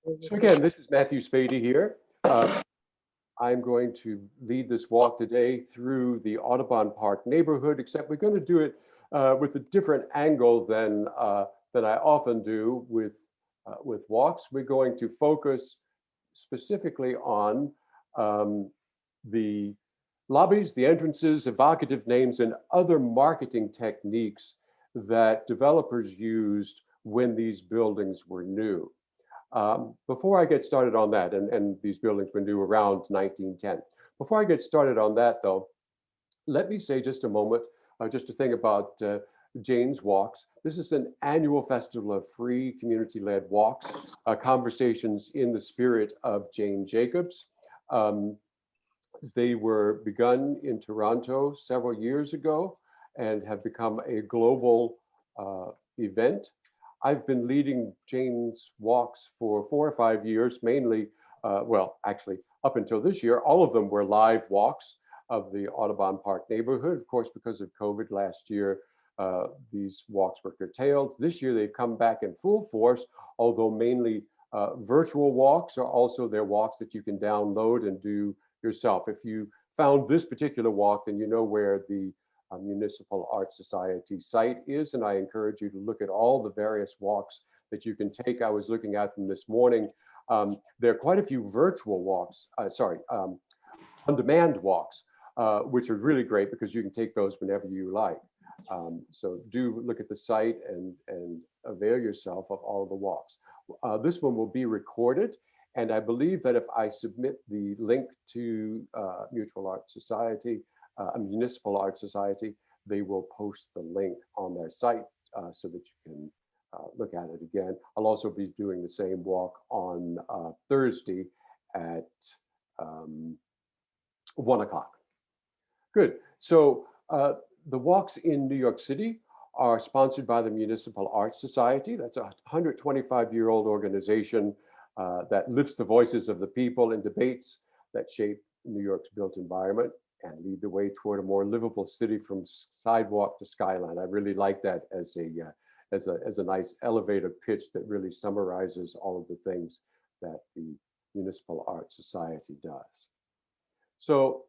So again, this is Matthew Spady here. I'm going to lead this walk today through the Audubon Park neighborhood, except we're going to do it with a different angle than I often do with walks. We're going to focus specifically on the lobbies, the entrances, evocative names, and other marketing techniques that developers used when these buildings were new. Before I get started on that, and these buildings were new around 1910. Before I get started on that, though, let me say just a moment, just a thing about Jane's Walks. This is an annual festival of free community-led walks, conversations in the spirit of Jane Jacobs. Um, they were begun in Toronto several years ago and have become a global event. I've been leading Jane's Walks for 4 or 5 years, mainly, well, actually, up until this year, all of them were live walks of the Audubon Park neighborhood. Of course, because of COVID last year, these walks were curtailed. This year, they've come back in full force, although mainly virtual walks are also their walks that you can download and do yourself. If you found this particular walk, then you know where the Municipal Art Society site is, and I encourage you to look at all the various walks that you can take. I was looking at them this morning. There are quite a few virtual walks, on-demand walks, which are really great because you can take those whenever you like. So do look at the site and avail yourself of all the walks. This one will be recorded, and I believe that if I submit the link to Mutual Art Society, a Municipal Art Society, they will post the link on their site so that you can look at it again. I'll also be doing the same walk on Thursday at 1 o'clock. Good. So the walks in New York City are sponsored by the Municipal Art Society. That's a 125-year-old organization that lifts the voices of the people in debates that shape New York's built environment and lead the way toward a more livable city from sidewalk to skyline. I really like that as a nice elevator pitch that really summarizes all of the things that the Municipal Art Society does. So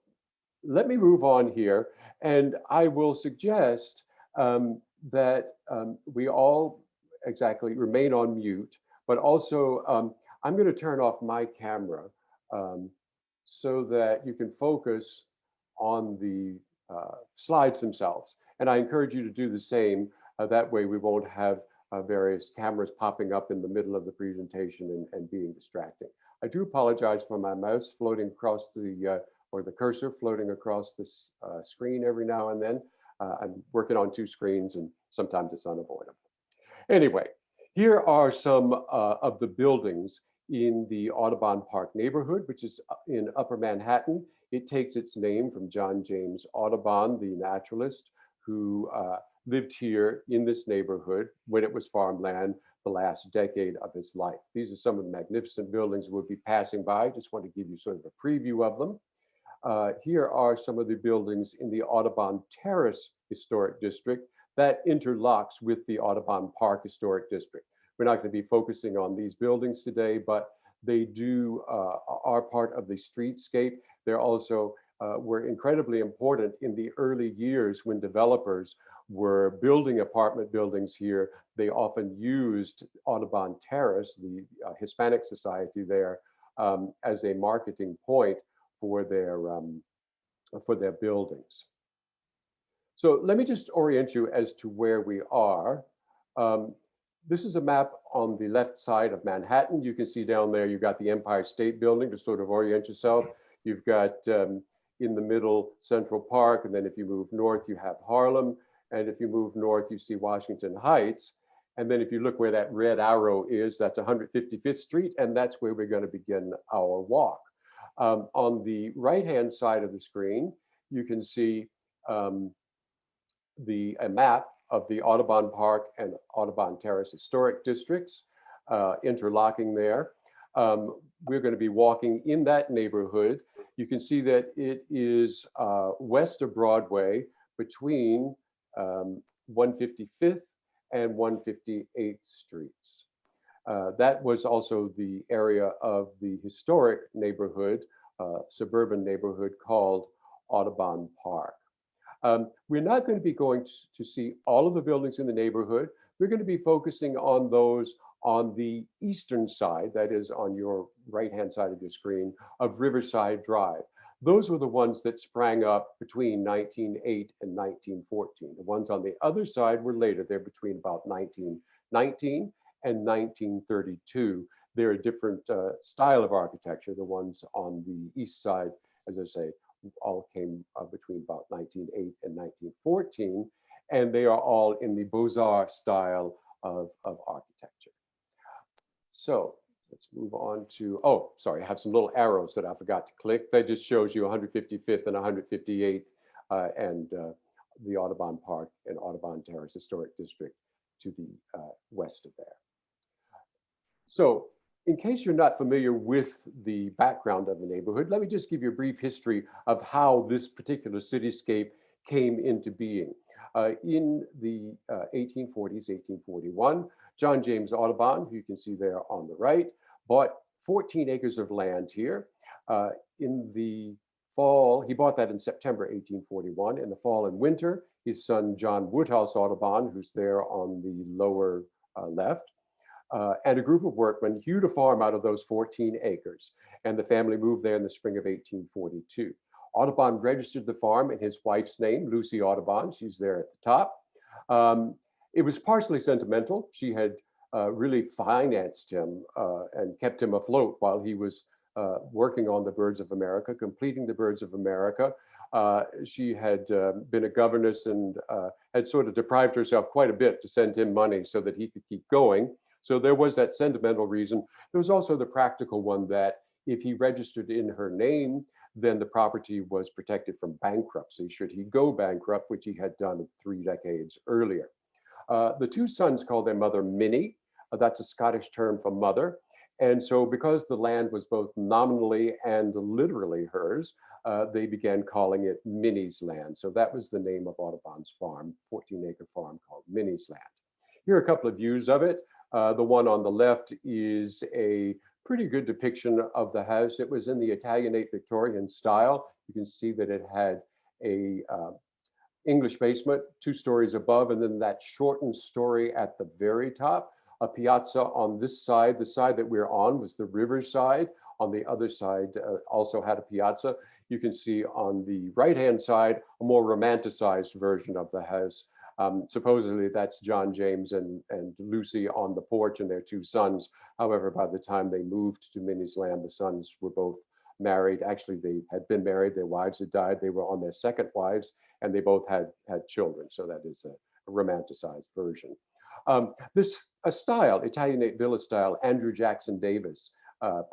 let me move on here, and I will suggest that we all exactly remain on mute, but also I'm going to turn off my camera so that you can focus on the slides themselves. And I encourage you to do the same. That way we won't have various cameras popping up in the middle of the presentation and being distracting. I do apologize for my mouse floating across or the cursor floating across this screen every now and then. I'm working on 2 screens and sometimes it's unavoidable. Anyway, here are some of the buildings in the Audubon Park neighborhood, which is in Upper Manhattan. It takes its name from John James Audubon, the naturalist who lived here in this neighborhood when it was farmland the last decade of his life. These are some of the magnificent buildings we'll be passing by. Just want to give you sort of a preview of them. Here are some of the buildings in the Audubon Terrace Historic District that interlocks with the Audubon Park Historic District. We're not going to be focusing on these buildings today, but they are part of the streetscape. They're also were incredibly important in the early years when developers were building apartment buildings here. They often used Audubon Terrace, the Hispanic Society there, as a marketing point for their buildings. So let me just orient you as to where we are. This is a map on the left side of Manhattan. You can see down there, you've got the Empire State Building to sort of orient yourself. You've got in the middle Central Park, and then if you move north, you have Harlem. And if you move north, you see Washington Heights. And then if you look where that red arrow is, that's 155th Street, and that's where we're going to begin our walk. On the right-hand side of the screen, you can see a map of the Audubon Park and Audubon Terrace historic districts interlocking there. We're going to be walking in that neighborhood. You can see that it is west of Broadway between 155th and 158th Streets. That was also the area of the historic neighborhood, suburban neighborhood called Audubon Park. We're not going to be going to see all of the buildings in the neighborhood. We're going to be focusing on those on the eastern side, that is on your right-hand side of your screen, of Riverside Drive. Those were the ones that sprang up between 1908 and 1914. The ones on the other side were later. They're between about 1919 and 1932. They're a different style of architecture. The ones on the east side, as I say, all came between about 1908 and 1914, and they are all in the Beaux Arts style of architecture. So let's move on to, oh, sorry, I have some little arrows that I forgot to click. That just shows you 155th and 158th and the Audubon Park and Audubon Terrace Historic District to the west of there. So in case you're not familiar with the background of the neighborhood, let me just give you a brief history of how this particular cityscape came into being. In the 1840s, 1841, John James Audubon, who you can see there on the right, bought 14 acres of land here. In the fall, he bought that in September 1841. In the fall and winter, his son John Woodhouse Audubon, who's there on the lower left, and a group of workmen hewed a farm out of those 14 acres. And the family moved there in the spring of 1842. Audubon registered the farm in his wife's name, Lucy Audubon. She's there at the top. It was partially sentimental. She had really financed him and kept him afloat while he was working on the Birds of America, completing the Birds of America. She had been a governess and had sort of deprived herself quite a bit to send him money so that he could keep going. So there was that sentimental reason. There was also the practical one that if he registered in her name, then the property was protected from bankruptcy should he go bankrupt, which he had done 3 decades earlier. The two sons called their mother Minnie. That's a Scottish term for mother. And so because the land was both nominally and literally hers, they began calling it Minnie's land. So that was the name of Audubon's farm, 14-acre farm called Minnie's land. Here are a couple of views of it. The one on the left is a pretty good depiction of the house. It was in the Italianate Victorian style. You can see that it had a English basement, 2 stories above, and then that shortened story at the very top. A piazza on this side. The side that we're on was the river side. On the other side also had a piazza. You can see on the right-hand side a more romanticized version of the house. Supposedly that's John James and Lucy on the porch and their 2 sons. However, by the time they moved to Minnie's land, the sons were both married. Actually, they had been married. Their wives had died. They were on their second wives, and they both had children. So that is a romanticized version. This style, Italianate villa style, Andrew Jackson Davis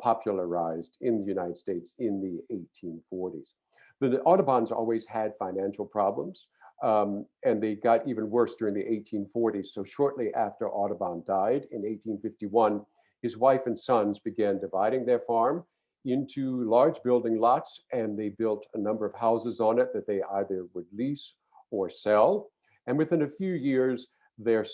popularized in the United States in the 1840s. The Audubons always had financial problems. And they got even worse during the 1840s. So shortly after Audubon died in 1851, his wife and sons began dividing their farm into large building lots, and they built a number of houses on it that they either would lease or sell. And within a few years, their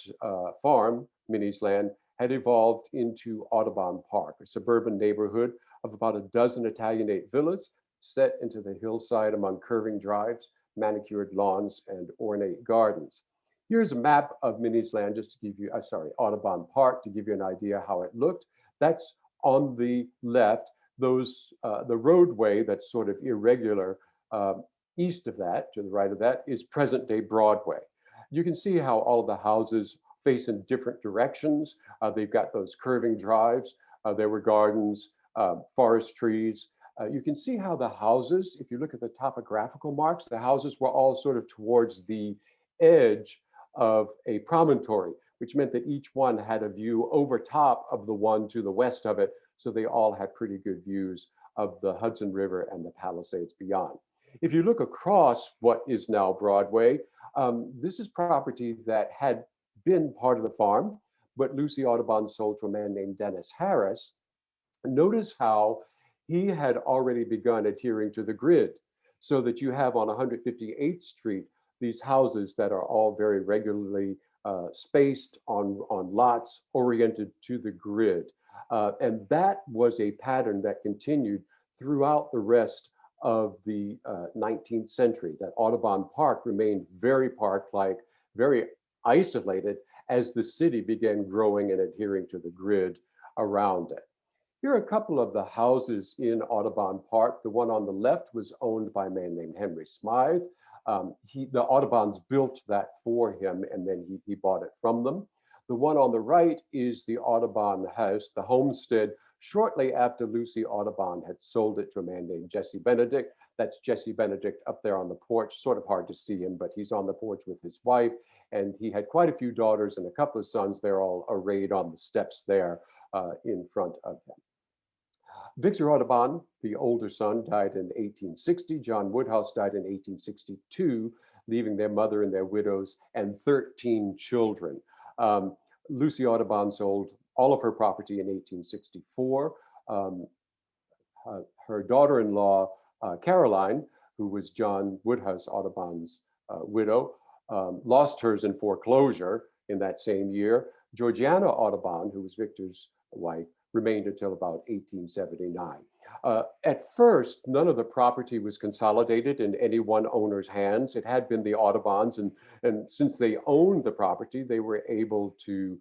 farm, Minnie's land, had evolved into Audubon Park, a suburban neighborhood of about a dozen Italianate villas set into the hillside among curving drives, manicured lawns, and ornate gardens. Here's a map of Minnie's land, just to give you, Audubon Park, to give you an idea how it looked. That's on the left. Those, the roadway that's sort of irregular east of that, to the right of that, is present-day Broadway. You can see how all of the houses face in different directions. They've got those curving drives. There were gardens, forest trees. You can see how the houses, if you look at the topographical marks, the houses were all sort of towards the edge of a promontory, which meant that each one had a view over top of the one to the west of it. So they all had pretty good views of the Hudson River and the Palisades beyond. If you look across what is now Broadway, this is property that had been part of the farm, but Lucy Audubon sold to a man named Dennis Harris. Notice how he had already begun adhering to the grid, so that you have on 158th Street these houses that are all very regularly spaced on lots oriented to the grid. And that was a pattern that continued throughout the rest of the 19th century, that Audubon Park remained very park-like, very isolated as the city began growing and adhering to the grid around it. Here are a couple of the houses in Audubon Park. The one on the left was owned by a man named Henry Smythe. The Audubons built that for him, and then he bought it from them. The one on the right is the Audubon house, the homestead, shortly after Lucy Audubon had sold it to a man named Jesse Benedict. That's Jesse Benedict up there on the porch, sort of hard to see him, but he's on the porch with his wife, and he had quite a few daughters and a couple of sons. They're all arrayed on the steps there in front of him. Victor Audubon, the older son, died in 1860. John Woodhouse died in 1862, leaving their mother and their widows and 13 children. Lucy Audubon sold all of her property in 1864. Her daughter-in-law, Caroline, who was John Woodhouse Audubon's widow, lost hers in foreclosure in that same year. Georgiana Audubon, who was Victor's wife, remained until about 1879. At first, none of the property was consolidated in any one owner's hands. It had been the Audubons, and since they owned the property, they were able to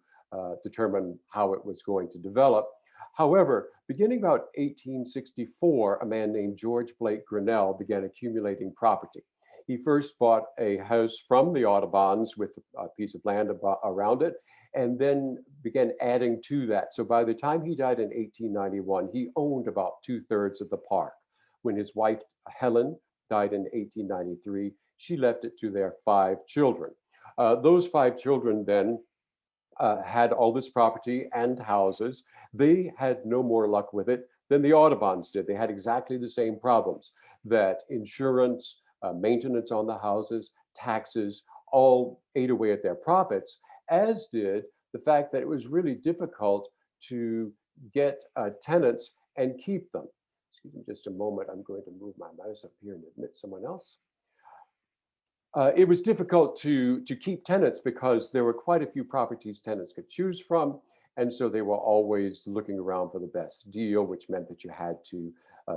determine how it was going to develop. However, beginning about 1864, a man named George Blake Grinnell began accumulating property. He first bought a house from the Audubons with a piece of land around it, and then began adding to that. So by the time he died in 1891, he owned about 2/3 of the park. When his wife, Helen, died in 1893, she left it to their 5 children. Those 5 children then had all this property and houses. They had no more luck with it than the Audubons did. They had exactly the same problems, that insurance, maintenance on the houses, taxes, all ate away at their profits, as did the fact that it was really difficult to get tenants and keep them. Excuse me just a moment. I'm going to move my mouse up here and admit someone else. It was difficult to keep tenants because there were quite a few properties tenants could choose from. And so they were always looking around for the best deal, which meant that you had to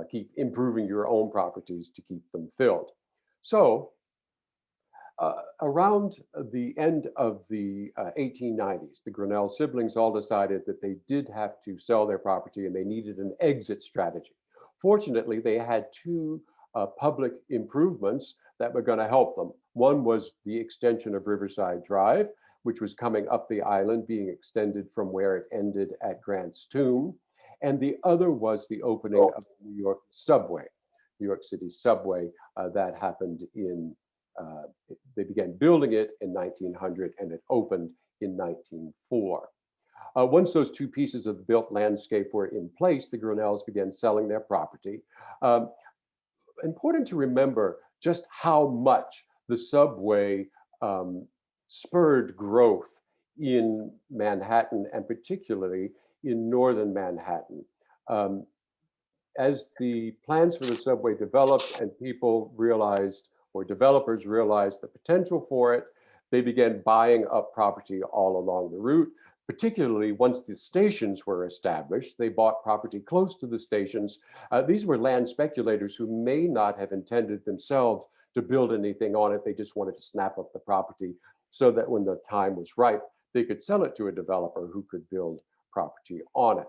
keep improving your own properties to keep them filled. So around the end of the 1890s, the Grinnell siblings all decided that they did have to sell their property and they needed an exit strategy. Fortunately, they had 2 public improvements that were going to help them. One was the extension of Riverside Drive, which was coming up the island, being extended from where it ended at Grant's Tomb. And the other was the opening of the New York subway, New York City subway, that happened in, they began building it in 1900 and it opened in 1904. Once those 2 pieces of built landscape were in place, the Grinnells began selling their property. Important to remember just how much the subway spurred growth in Manhattan, and particularly in northern Manhattan. As the plans for the subway developed and people realized, or developers realized the potential for it, they began buying up property all along the route. Particularly once the stations were established, they bought property close to the stations. These were land speculators who may not have intended themselves to build anything on it. They just wanted to snap up the property so that when the time was ripe, they could sell it to a developer who could build property on it.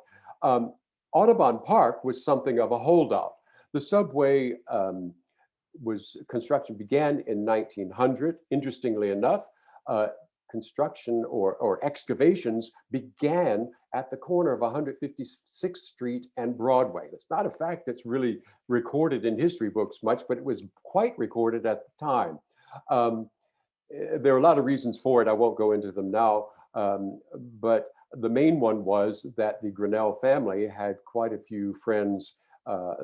Audubon Park was something of a holdout. The subway construction began in 1900. Interestingly enough, construction or excavations began at the corner of 156th Street and Broadway. That's not a fact that's really recorded in history books much, but it was quite recorded at the time. There are a lot of reasons for it. I won't go into them now, but the main one was that the Grinnell family had quite a few friends,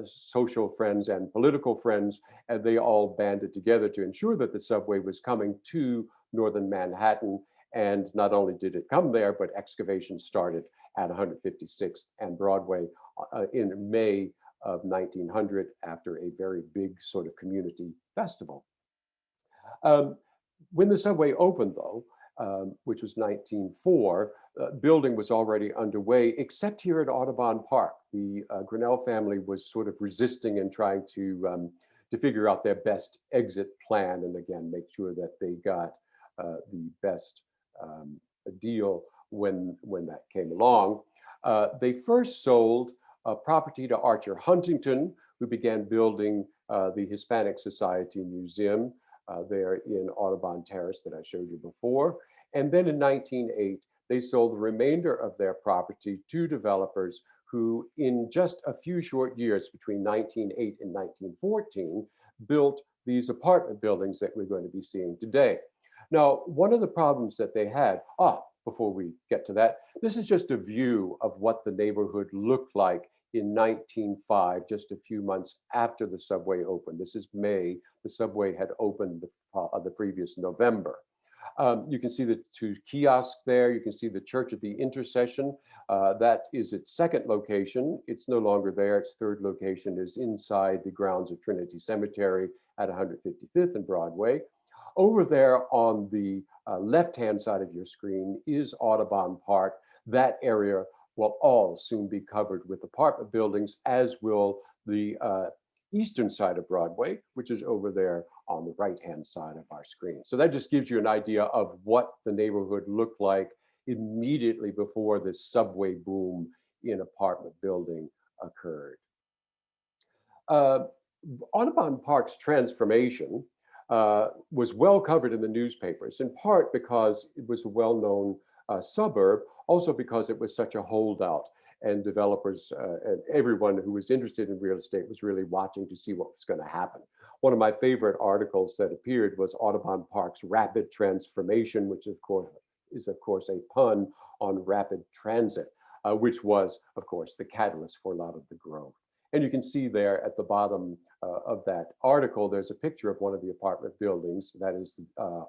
social friends and political friends, and they all banded together to ensure that the subway was coming to northern Manhattan. And not only did it come there, but excavation started at 156th and Broadway in May of 1900 after a very big sort of community festival. When the subway opened, though, which was 1904, building was already underway, except here at Audubon Park. The Grinnell family was sort of resisting and trying to figure out their best exit plan, and again, make sure that they got the best deal when that came along. They first sold property to Archer Huntington, who began building the Hispanic Society Museum there in Audubon Terrace that I showed you before. And then in 1908, they sold the remainder of their property to developers who, in just a few short years between 1908 and 1914, built these apartment buildings that we're going to be seeing today. Now, one of the problems that they had, before we get to that, this is just a view of what the neighborhood looked like in 1905, just a few months after the subway opened. This is May. The subway had opened the previous November. You can see the two kiosks there. You can see the Church of the Intercession. That is its second location. It's no longer there. Its third location is inside the grounds of Trinity Cemetery at 155th and Broadway. Over there on the left-hand side of your screen is Audubon Park. That area will all soon be covered with apartment buildings, as will the eastern side of Broadway, which is over there on the right-hand side of our screen. So that just gives you an idea of what the neighborhood looked like immediately before this subway boom in apartment building occurred. Audubon Park's transformation was well covered in the newspapers, in part because it was a well-known suburb, also because it was such a holdout, and developers and everyone who was interested in real estate was really watching to see what was going to happen. One of my favorite articles that appeared was Audubon Park's rapid transformation, which is of course a pun on rapid transit, which was of course the catalyst for a lot of the growth. And you can see there at the bottom of that article, there's a picture of one of the apartment buildings. That is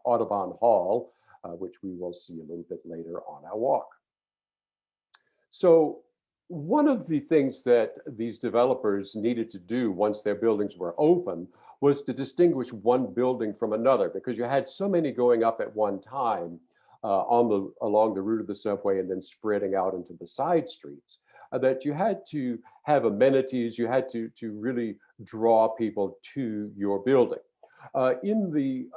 Audubon Hall, which we will see a little bit later on our walk. So one of the things that these developers needed to do once their buildings were open was to distinguish one building from another, because you had so many going up at one time along the route of the subway and then spreading out into the side streets, that you had to have amenities, you had to really draw people to your building. In the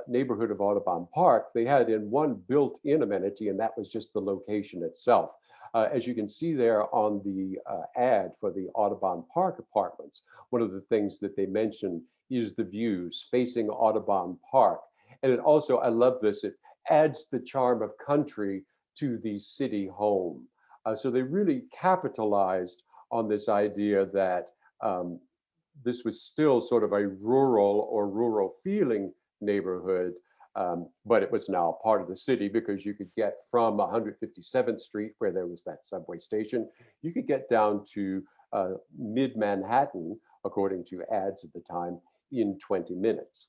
neighborhood of Audubon Park, they had in one built-in amenity, and that was just the location itself. As you can see there on the ad for the Audubon Park apartments, one of the things that they mention is the views facing Audubon Park. And it also, I love this, it adds the charm of country to the city home. So they really capitalized on this idea that this was still sort of a rural feeling neighborhood, but it was now part of the city, because you could get from 157th Street, where there was that subway station, you could get down to mid-Manhattan, according to ads at the time, in 20 minutes.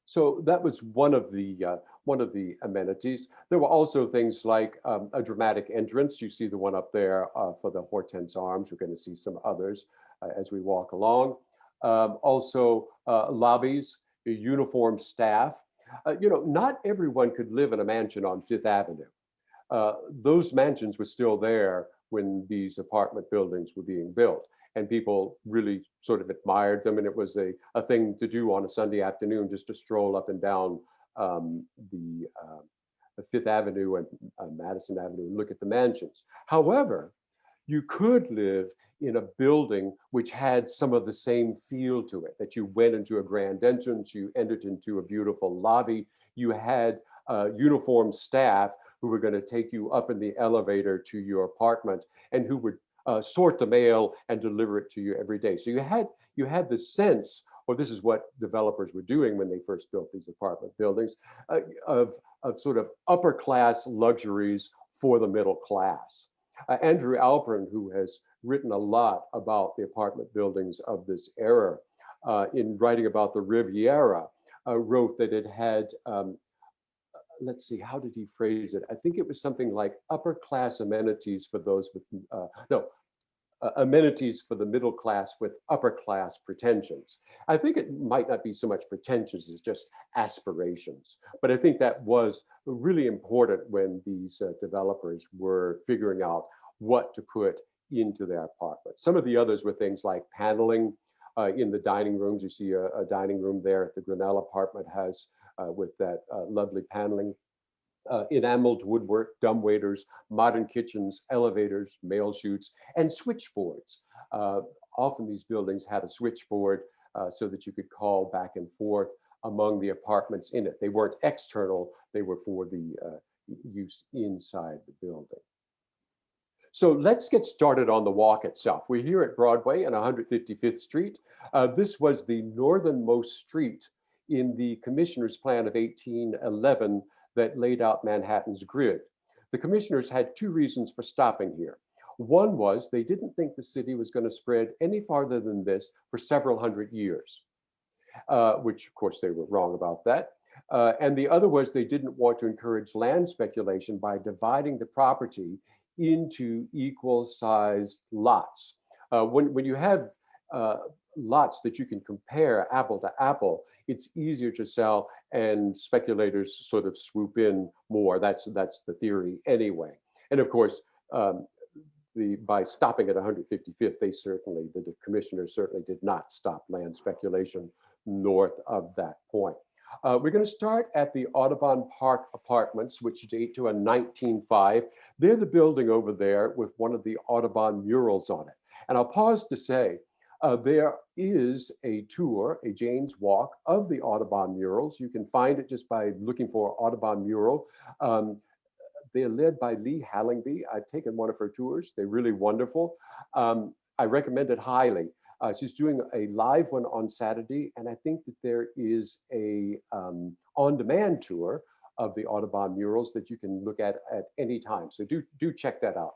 So that was one of the amenities. There were also things like a dramatic entrance. You see the one up there for the Hortense Arms. We're going to see some others as we walk along. Also lobbies, uniformed staff. Not everyone could live in a mansion on Fifth Avenue. Those mansions were still there when these apartment buildings were being built, and people really sort of admired them, and it was a thing to do on a Sunday afternoon, just to stroll up and down the Fifth Avenue and Madison Avenue and look at the mansions. However, you could live in a building which had some of the same feel to it, that you went into a grand entrance, you entered into a beautiful lobby, you had uniformed staff who were going to take you up in the elevator to your apartment, and who would sort the mail and deliver it to you every day. So you had the sense, or this is what developers were doing when they first built these apartment buildings, of sort of upper class luxuries for the middle class. Andrew Alpern, who has written a lot about the apartment buildings of this era, in writing about the Riviera, wrote that it had, let's see, how did he phrase it? I think it was something like upper class amenities for those with, amenities for the middle class with upper class pretensions. I think it might not be so much pretensions as just aspirations, but I think that was really important when these developers were figuring out what to put into their apartments. Some of the others were things like paneling in the dining rooms. You see a dining room there at the Grinnell apartment has with that lovely paneling. Enameled woodwork, dumbwaiters, modern kitchens, elevators, mail chutes, and switchboards. Uh, Often these buildings had a switchboard so that you could call back and forth among the apartments in it. They weren't external, they were for the use inside the building. So let's get started on the walk itself. We're here at Broadway and 155th Street. This was the northernmost street in the Commissioner's Plan of 1811 that laid out Manhattan's grid. The commissioners had two reasons for stopping here. One was they didn't think the city was going to spread any farther than this for several hundred years, which of course they were wrong about that. And the other was they didn't want to encourage land speculation by dividing the property into equal sized lots. When you have lots that you can compare apple to apple, it's easier to sell and speculators sort of swoop in more. That's the theory anyway. And of course, by stopping at 155th, the commissioners certainly did not stop land speculation north of that point. We're going to start at the Audubon Park Apartments, which date to a 1905. They're the building over there with one of the Audubon murals on it. And I'll pause to say, there is a tour, a Jane's Walk of the Audubon murals. You can find it just by looking for Audubon mural. They're led by Lee Hallingby. I've taken one of her tours. They're really wonderful. I recommend it highly. She's doing a live one on Saturday, and I think that there is a on-demand tour of the Audubon murals that you can look at any time. So do check that out.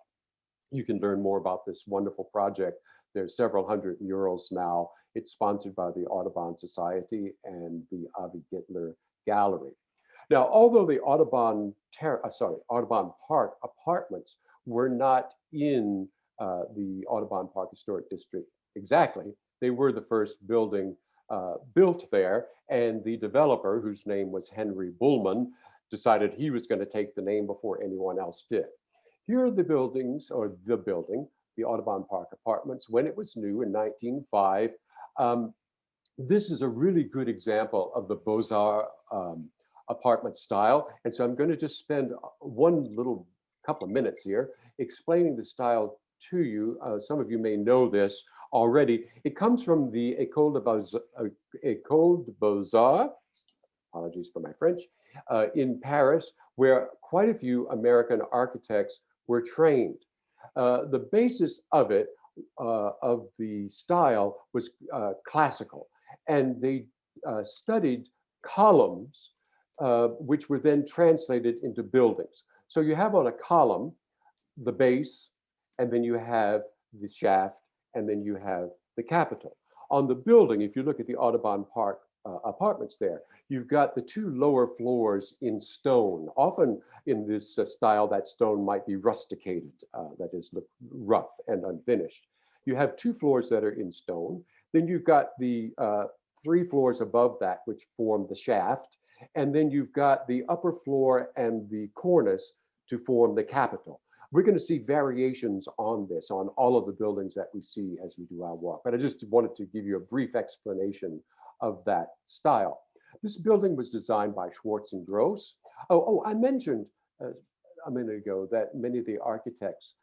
You can learn more about this wonderful project. There's several hundred murals now. It's sponsored by the Audubon Society and the Avi Gittler Gallery. Now, although the Audubon Park Apartments were not in the Audubon Park Historic District exactly, they were the first building built there, and the developer, whose name was Henry Bullman, decided he was going to take the name before anyone else did. Here are the buildings, or the building, the Audubon Park Apartments, when it was new in 1905. This is a really good example of the Beaux Arts apartment style. And so I'm going to just spend one little couple of minutes here explaining the style to you. Some of you may know this already. It comes from the École de Beaux-Arts, apologies for my French, in Paris, where quite a few American architects were trained. The basis of it, of the style, was classical, and they studied columns, which were then translated into buildings. So you have on a column the base, and then you have the shaft, and then you have the capital. On the building, if you look at the Audubon Park apartments there, you've got the two lower floors in stone. Often in this style, that stone might be rusticated, that is, look rough and unfinished. You have two floors that are in stone. Then you've got the 3 floors above that, which form the shaft. And then you've got the upper floor and the cornice to form the capital. We're going to see variations on this, on all of the buildings that we see as we do our walk. But I just wanted to give you a brief explanation of that style. This building was designed by Schwartz and Gross. I mentioned a minute ago that many of the architects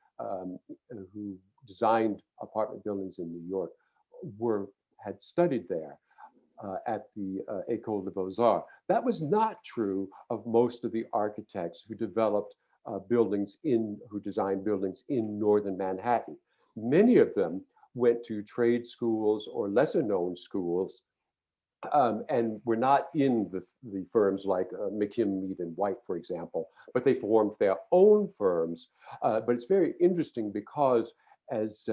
who designed apartment buildings in New York had studied there at the École de Beaux Arts. That was not true of most of the architects who developed who designed buildings in northern Manhattan. Many of them went to trade schools or lesser known schools and were not in the firms like McKim, Mead and White, for example, but they formed their own firms. But it's very interesting because as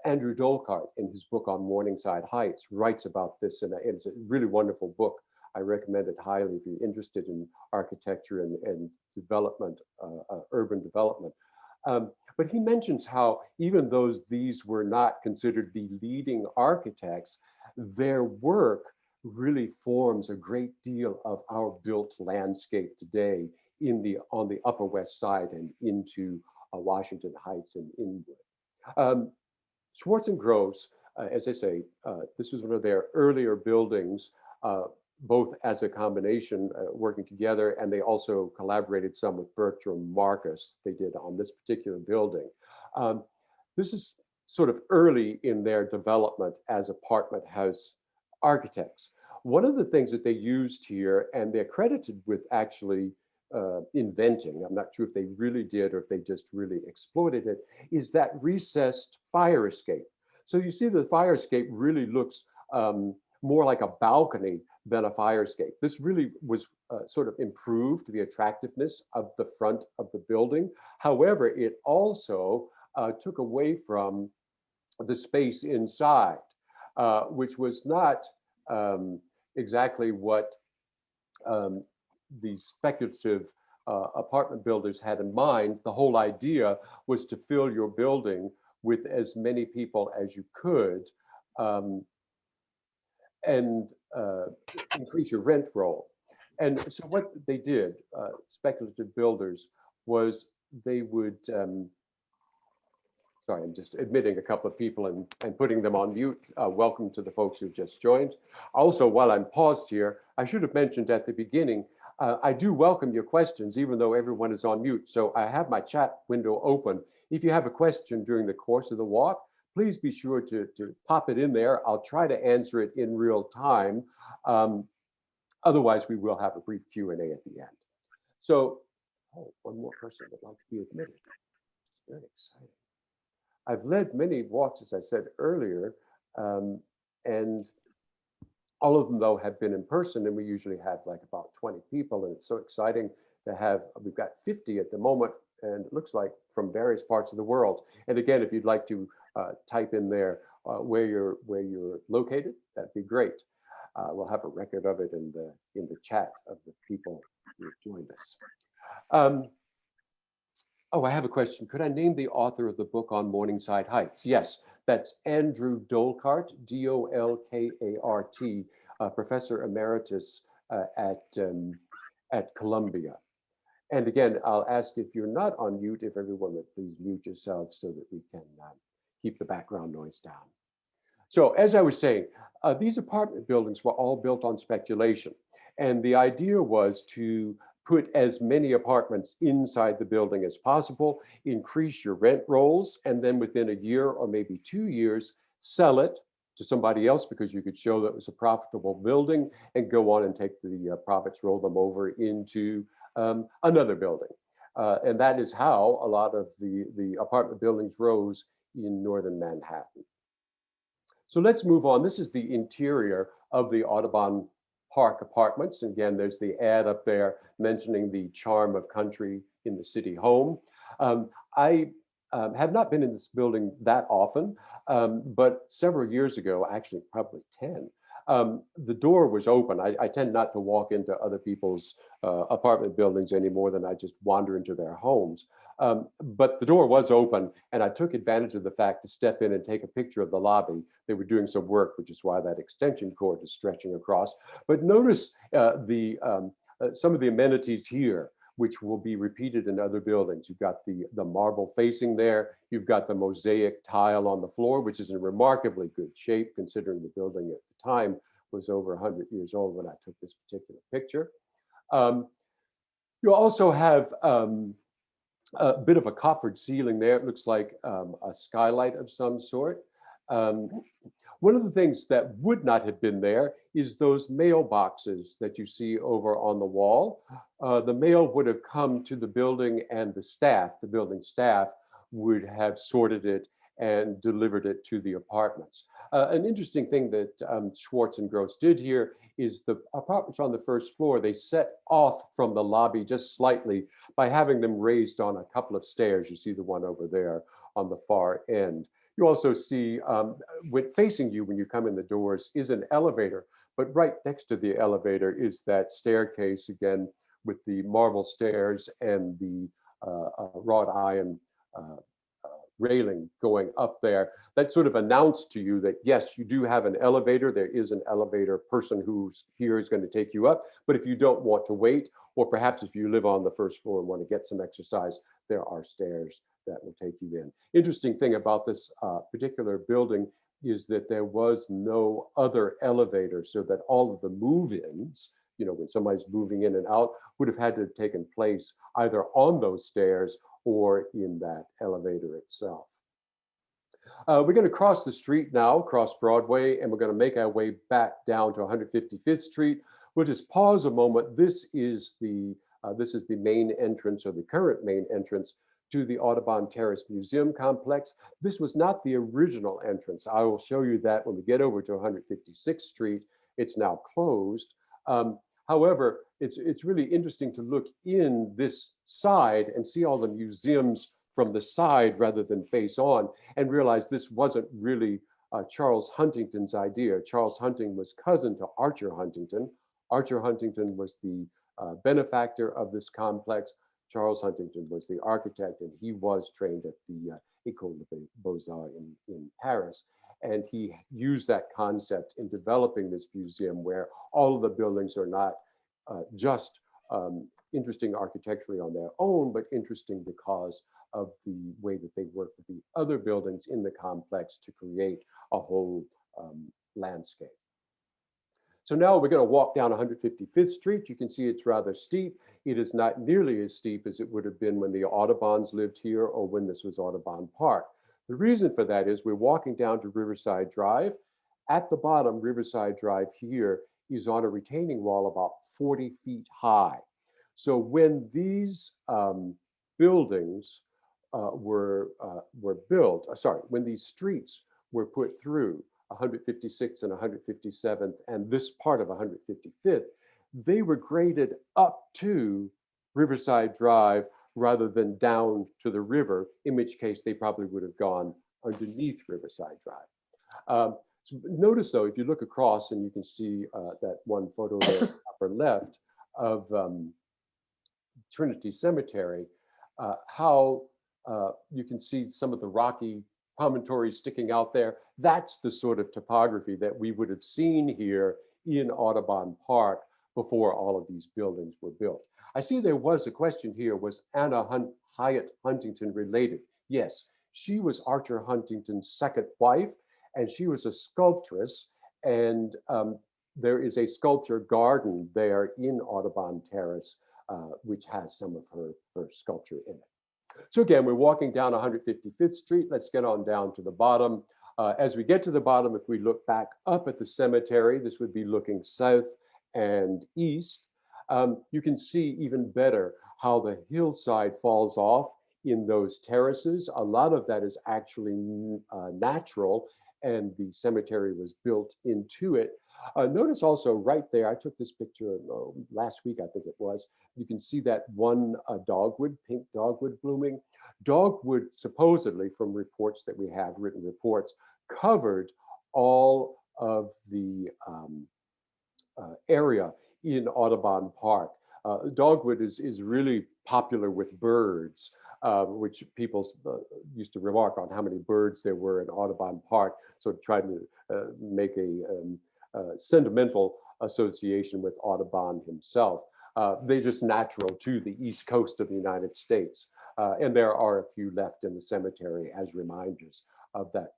Andrew Dolkart in his book on Morningside Heights writes about this, and it's a really wonderful book. I recommend it highly if you're interested in architecture and development, urban development. But he mentions how even though these were not considered the leading architects, their work really forms a great deal of our built landscape today on the Upper West Side and into Washington Heights and Inwood. Um, Schwartz and Gross, as I say, this was one of their earlier buildings, both as a combination working together, and they also collaborated some with Bertram Marcus. They did on this particular building. Um, this is sort of early in their development as apartment house architects. One of the things that they used here, and they're credited with actually inventing, I'm not sure if they really did or if they just really exploited it, is that recessed fire escape. So you see the fire escape really looks more like a balcony than a fire escape. This really was sort of improved the attractiveness of the front of the building. However, it also took away from the space inside, which was not exactly what the speculative apartment builders had in mind. The whole idea was to fill your building with as many people as you could and increase your rent roll. And so what they did, speculative builders, was they would, sorry, I'm just admitting a couple of people and putting them on mute. Welcome to the folks who've just joined. Also, while I'm paused here, I should have mentioned at the beginning, I do welcome your questions, even though everyone is on mute. So I have my chat window open. If you have a question during the course of the walk, please be sure to pop it in there. I'll try to answer it in real time. Otherwise, we will have a brief Q&A at the end. So, oh, one more person would like to be admitted. It's very exciting. I've led many walks, as I said earlier, and all of them, though, have been in person, and we usually have like about 20 people, and it's so exciting to have, we've got 50 at the moment, and it looks like from various parts of the world. And again, if you'd like to type in there where you're located, that'd be great. We'll have a record of it in the chat of the people who have joined us. Oh, I have a question. Could I name the author of the book on Morningside Heights? Yes, that's Andrew Dolkart, D-O-L-K-A-R-T, Professor Emeritus at Columbia. And again, I'll ask if you're not on mute, if everyone would please mute yourself so that we can keep the background noise down. So as I was saying, these apartment buildings were all built on speculation. And the idea was to put as many apartments inside the building as possible, increase your rent rolls, and then within a year or maybe 2 years, sell it to somebody else because you could show that it was a profitable building and go on and take the profits, roll them over into another building. And that is how a lot of the apartment buildings rose in northern Manhattan. So let's move on. This is the interior of the Audubon Park Apartments. And again, there's the ad up there mentioning the charm of country in the city home. I have not been in this building that often, but several years ago, actually probably 10, the door was open. I tend not to walk into other people's apartment buildings any more than I just wander into their homes. But the door was open, and I took advantage of the fact to step in and take a picture of the lobby. They were doing some work, which is why that extension cord is stretching across. But notice some of the amenities here, which will be repeated in other buildings. You've got the marble facing there. You've got the mosaic tile on the floor, which is in remarkably good shape, considering the building at the time was over 100 years old when I took this particular picture. You also have a bit of a coppered ceiling there. It looks like a skylight of some sort. One of the things that would not have been there is those mailboxes that you see over on the wall. The mail would have come to the building, and the building staff would have sorted it and delivered it to the apartments. An interesting thing that Schwartz and Gross did here is the apartments on the first floor, they set off from the lobby just slightly by having them raised on a couple of stairs. You see the one over there on the far end. You also see, facing you when you come in the doors is an elevator, but right next to the elevator is that staircase, again, with the marble stairs and the wrought iron railing going up there that sort of announced to you that, yes, you do have an elevator. There is an elevator person who's here is going to take you up. But if you don't want to wait, or perhaps if you live on the first floor and want to get some exercise, there are stairs that will take you in. Interesting thing about this particular building is that there was no other elevator, so that all of the move-ins, when somebody's moving in and out, would have had to have taken place either on those stairs or in that elevator itself. We're going to cross the street now, cross Broadway, and we're going to make our way back down to 155th Street. We'll just pause a moment. This is the main entrance, or the current main entrance, to the Audubon Terrace Museum Complex. This was not the original entrance. I will show you that when we get over to 156th Street. It's now closed. However, it's really interesting to look in this side and see all the museums from the side rather than face on, and realize this wasn't really Charles Huntington's idea. Charles Huntington was cousin to Archer Huntington. Archer Huntington was the benefactor of this complex. Charles Huntington was the architect, and he was trained at the École des Beaux Arts in Paris. And he used that concept in developing this museum, where all of the buildings are not just interesting architecturally on their own, but interesting because of the way that they work with the other buildings in the complex to create a whole landscape. So now we're going to walk down 155th Street. You can see it's rather steep. It is not nearly as steep as it would have been when the Audubons lived here or when this was Audubon Park. The reason for that is we're walking down to Riverside Drive. At the bottom, Riverside Drive here is on a retaining wall about 40 feet high. So when these buildings were built, when these streets were put through, 156th and 157th, and this part of 155th, they were graded up to Riverside Drive rather than down to the river, in which case they probably would have gone underneath Riverside Drive. So notice though, if you look across, and you can see that one photo there upper left of Trinity Cemetery, how you can see some of the rocky promontories sticking out there. That's the sort of topography that we would have seen here in Audubon Park before all of these buildings were built. I see there was a question here, was Anna Hyatt Huntington related? Yes, she was Archer Huntington's second wife, and she was a sculptress, and there is a sculpture garden there in Audubon Terrace, which has some of her sculpture in it. So again, we're walking down 155th Street. Let's get on down to the bottom. As we get to the bottom, if we look back up at the cemetery, this would be looking south and east. You can see even better how the hillside falls off in those terraces. A lot of that is actually natural, and the cemetery was built into it. Notice also right there, I took this picture last week, I think it was. You can see that one dogwood, pink dogwood blooming. Dogwood, supposedly, from reports that we have, written reports, covered all of the area in Audubon Park. Dogwood is really popular with birds, which people used to remark on how many birds there were in Audubon Park, so trying to make a sentimental association with Audubon himself. They're just natural to the East Coast of the United States. And there are a few left in the cemetery as reminders of that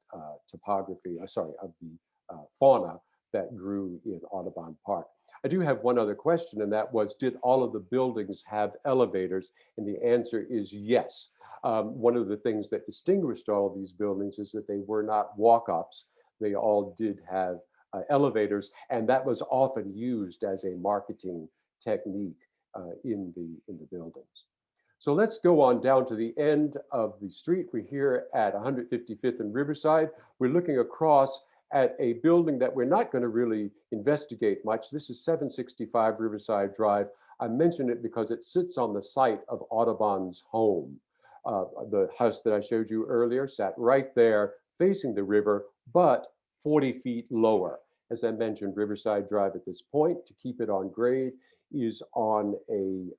topography, of the fauna that grew in Audubon Park. I do have one other question, and that was, did all of the buildings have elevators? And the answer is yes. One of the things that distinguished all of these buildings is that they were not walk-ups. They all did have elevators, and that was often used as a marketing technique in the buildings. So let's go on down to the end of the street. We're here at 155th and Riverside. We're looking across at a building that we're not going to really investigate much. This is 765 Riverside Drive. I mention it because it sits on the site of Audubon's home. The house that I showed you earlier sat right there facing the river, but 40 feet lower. As I mentioned, Riverside Drive at this point, to keep it on grade, is on a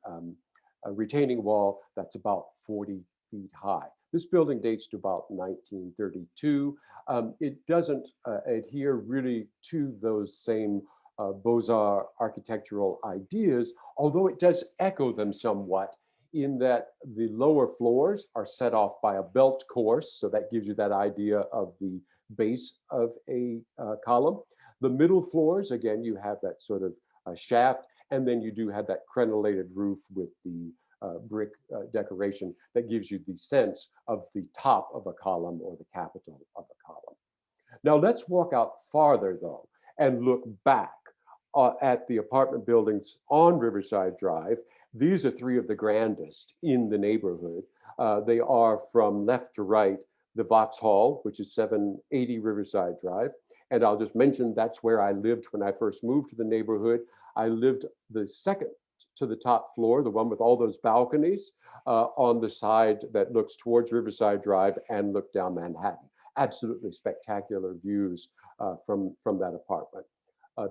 retaining wall that's about 40 feet high. This building dates to about 1932. It doesn't adhere really to those same Beaux Arts architectural ideas, although it does echo them somewhat in that the lower floors are set off by a belt course. So that gives you that idea of the base of a column. The middle floors, again, you have that sort of shaft, and then you do have that crenellated roof with the brick decoration that gives you the sense of the top of a column or the capital of a column. Now let's walk out farther though and look back at the apartment buildings on Riverside Drive. These are three of the grandest in the neighborhood. They are from left to right, the Vauxhall, which is 780 Riverside Drive. And I'll just mention that's where I lived when I first moved to the neighborhood. I lived the second to the top floor, the one with all those balconies on the side that looks towards Riverside Drive and look down Manhattan. Absolutely spectacular views from that apartment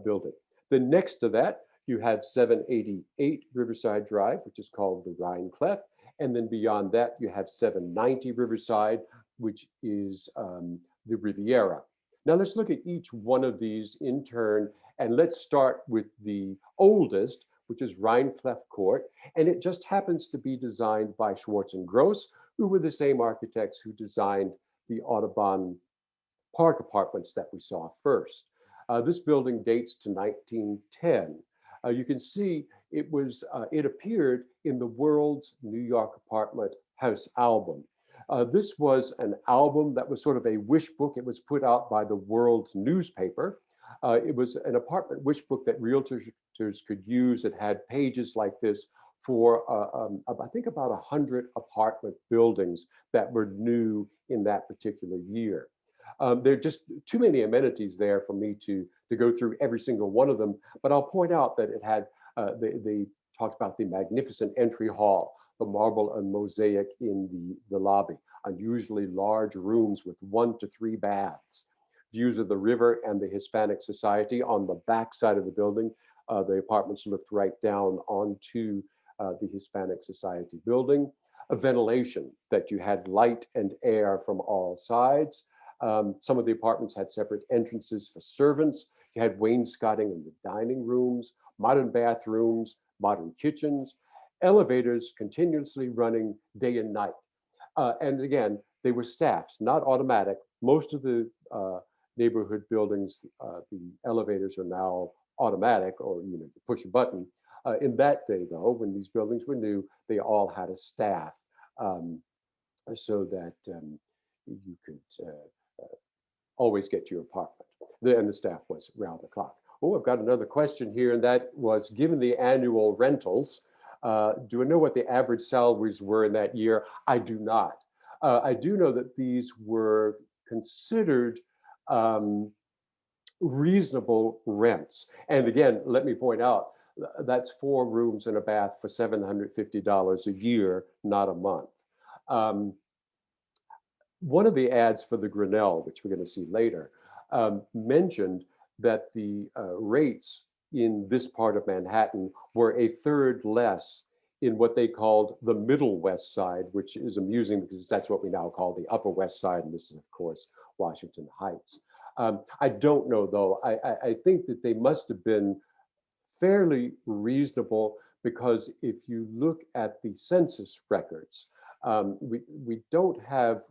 building. Then next to that, you have 788 Riverside Drive, which is called the Rhine Clef. And then beyond that, you have 790 Riverside, which is the Riviera. Now let's look at each one of these in turn, and let's start with the oldest, which is Rhineclef Court, and it just happens to be designed by Schwartz and Gross, who were the same architects who designed the Audubon Park apartments that we saw first. This building dates to 1910. You can see it appeared in the World's New York Apartment House album. This was an album that was sort of a wish book. It was put out by the World newspaper. It was an apartment wish book that realtors could use. It had pages like this for, I think, about 100 apartment buildings that were new in that particular year. There are just too many amenities there for me to go through every single one of them, but I'll point out that it had, they talked about the magnificent entry hall, the marble and mosaic in the lobby, unusually large rooms with 1 to 3 baths, views of the river and the Hispanic Society on the back side of the building. The apartments looked right down onto the Hispanic Society building. A ventilation, that you had light and air from all sides. Some of the apartments had separate entrances for servants. You had wainscoting in the dining rooms, modern bathrooms, modern kitchens, elevators continuously running day and night. And again, they were staffed, not automatic. Most of the neighborhood buildings, the elevators are now automatic, or you push a button. In that day, though, when these buildings were new, they all had a staff so that you could always get to your apartment. And the staff was round the clock. Oh, I've got another question here, and that was, given the annual rentals, do I know what the average salaries were in that year? I do not. I do know that these were considered reasonable rents. And again, let me point out, that's 4 rooms and a bath for $750 a year, not a month. One of the ads for the Grinnell, which we're going to see later, mentioned that the rates in this part of Manhattan were 1/3 less in what they called the Middle West Side, which is amusing because that's what we now call the Upper West Side, and this is, of course, Washington Heights. I don't know, though. I think that they must have been fairly reasonable, because if you look at the census records, we don't have,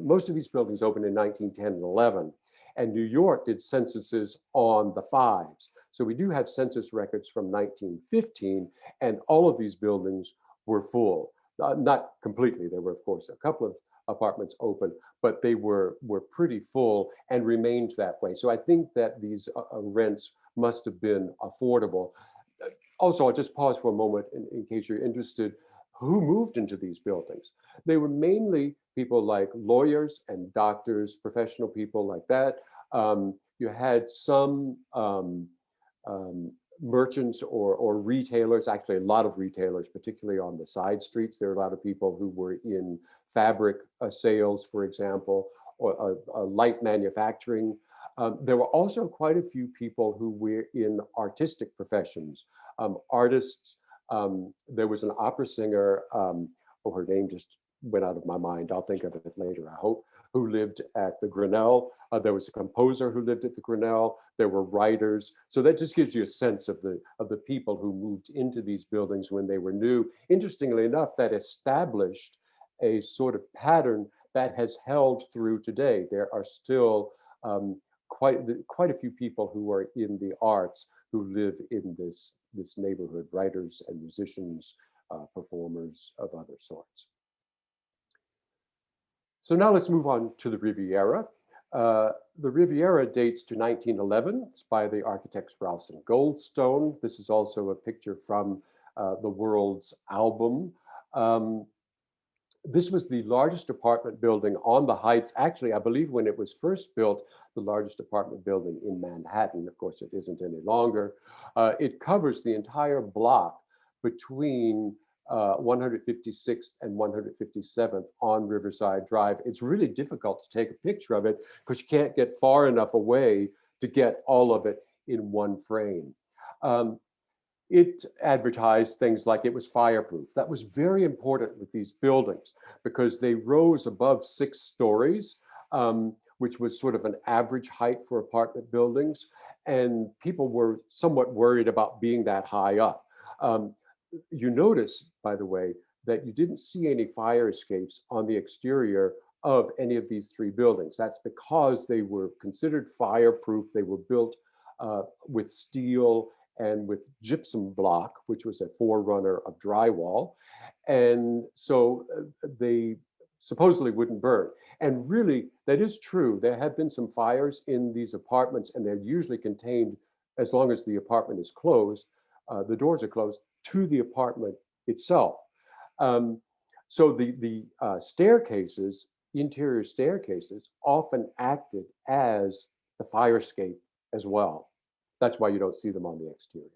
most of these buildings opened in 1910 and 11, and New York did censuses on the 5s. So we do have census records from 1915, and all of these buildings were full. Not completely, there were, of course, a couple of apartments open, but they were pretty full and remained that way. So I think that these rents must have been affordable. Also, I'll just pause for a moment in case you're interested. Who moved into these buildings? They were mainly people like lawyers and doctors, professional people like that. You had some merchants or retailers, actually a lot of retailers, particularly on the side streets. There are a lot of people who were in fabric sales, for example, or light manufacturing. There were also quite a few people who were in artistic professions, artists. There was an opera singer, oh, her name just went out of my mind. I'll think of it later, I hope, who lived at the Grinnell. There was a composer who lived at the Grinnell. There were writers. So that just gives you a sense of the people who moved into these buildings when they were new. Interestingly enough, that established a sort of pattern that has held through today. There are still quite a few people who are in the arts who live in this neighborhood, writers and musicians, performers of other sorts. So now let's move on to the Riviera. The Riviera dates to 1911. It's by the architects Rouse and Goldstone. This is also a picture from the World's album. This was the largest apartment building on the Heights. Actually, I believe when it was first built, the largest apartment building in Manhattan. Of course, it isn't any longer. It covers the entire block between 156th and 157th on Riverside Drive. It's really difficult to take a picture of it because you can't get far enough away to get all of it in one frame. It advertised things like it was fireproof. That was very important with these buildings because they rose above 6 stories, which was sort of an average height for apartment buildings. And people were somewhat worried about being that high up. You notice, by the way, that you didn't see any fire escapes on the exterior of any of these 3 buildings. That's because they were considered fireproof. They were built with steel and with gypsum block, which was a forerunner of drywall. And so they supposedly wouldn't burn. And really, that is true. There have been some fires in these apartments, and they're usually contained, as long as the apartment is closed, the doors are closed, to the apartment itself. So the staircases, interior staircases, often acted as the fire escape as well. That's why you don't see them on the exterior.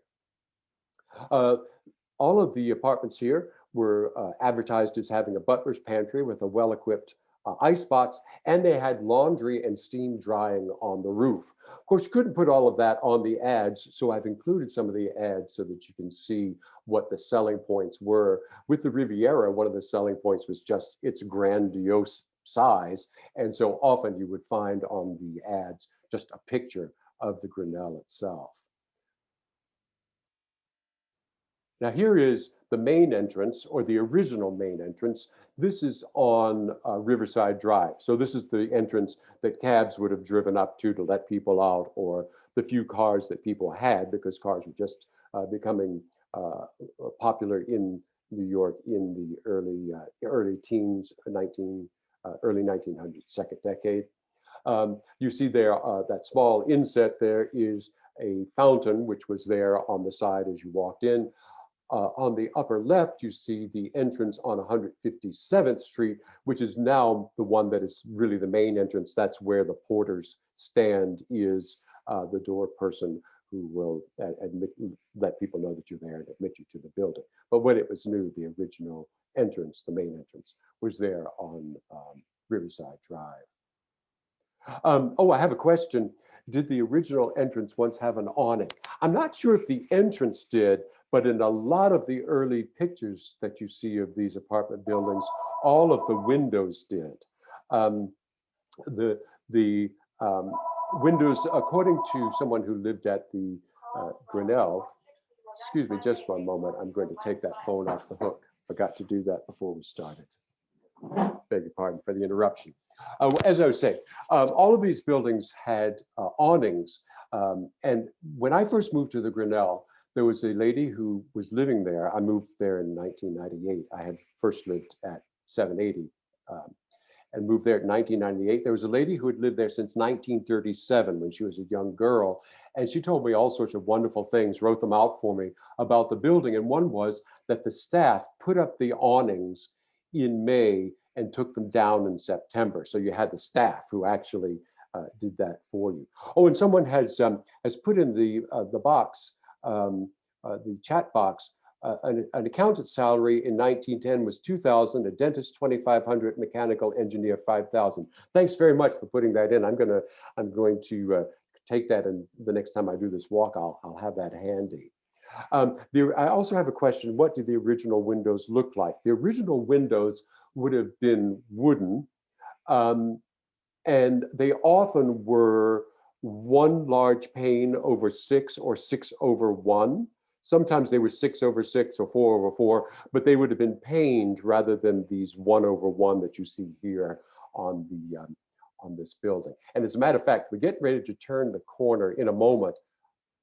All of the apartments here were advertised as having a butler's pantry with a well-equipped icebox, and they had laundry and steam drying on the roof. Of course, you couldn't put all of that on the ads, so I've included some of the ads so that you can see what the selling points were. With the Riviera, one of the selling points was just its grandiose size, and so often you would find on the ads just a picture of the Grinnell itself. Now here is the main entrance, or the original main entrance. This is on Riverside Drive. So this is the entrance that cabs would have driven up to let people out, or the few cars that people had, because cars were just becoming popular in New York in the early teens, early 1900s, second decade. You see there that small inset there is a fountain, which was there on the side as you walked in. On the upper left, you see the entrance on 157th Street, which is now the one that is really the main entrance. That's where the porter's stand is, the door person who will let people know that you're there and admit you to the building. But when it was new, the original entrance, the main entrance, was there on Riverside Drive. Oh, I have a question. Did the original entrance once have an awning? I'm not sure if the entrance did, but in a lot of the early pictures that you see of these apartment buildings, all of the windows did. The windows, according to someone who lived at the Grinnell, excuse me just one moment, I'm going to take that phone off the hook. Forgot to do that before we started. Beg your pardon for the interruption. As I was saying, all of these buildings had awnings. And when I first moved to the Grinnell, there was a lady who was living there. I moved there in 1998. I had first lived at 780 and moved there in 1998. There was a lady who had lived there since 1937 when she was a young girl. And she told me all sorts of wonderful things, wrote them out for me about the building. And one was that the staff put up the awnings in May and took them down in September. So you had the staff who actually did that for you. Oh, and someone has put in the box, the chat box, an accountant's salary in 1910 was $2,000, a dentist 2,500, mechanical engineer 5,000. Thanks very much for putting that in. I'm going to take that, and the next time I do this walk, I'll have that handy. I also have a question. What did the original windows look like? The original windows would have been wooden, um, and they often were one large pane over six or six over one. Sometimes they were 6/6 or 4/4, but they would have been paned rather than these 1/1 that you see here on on this building. And as a matter of fact, we're getting ready to turn the corner in a moment.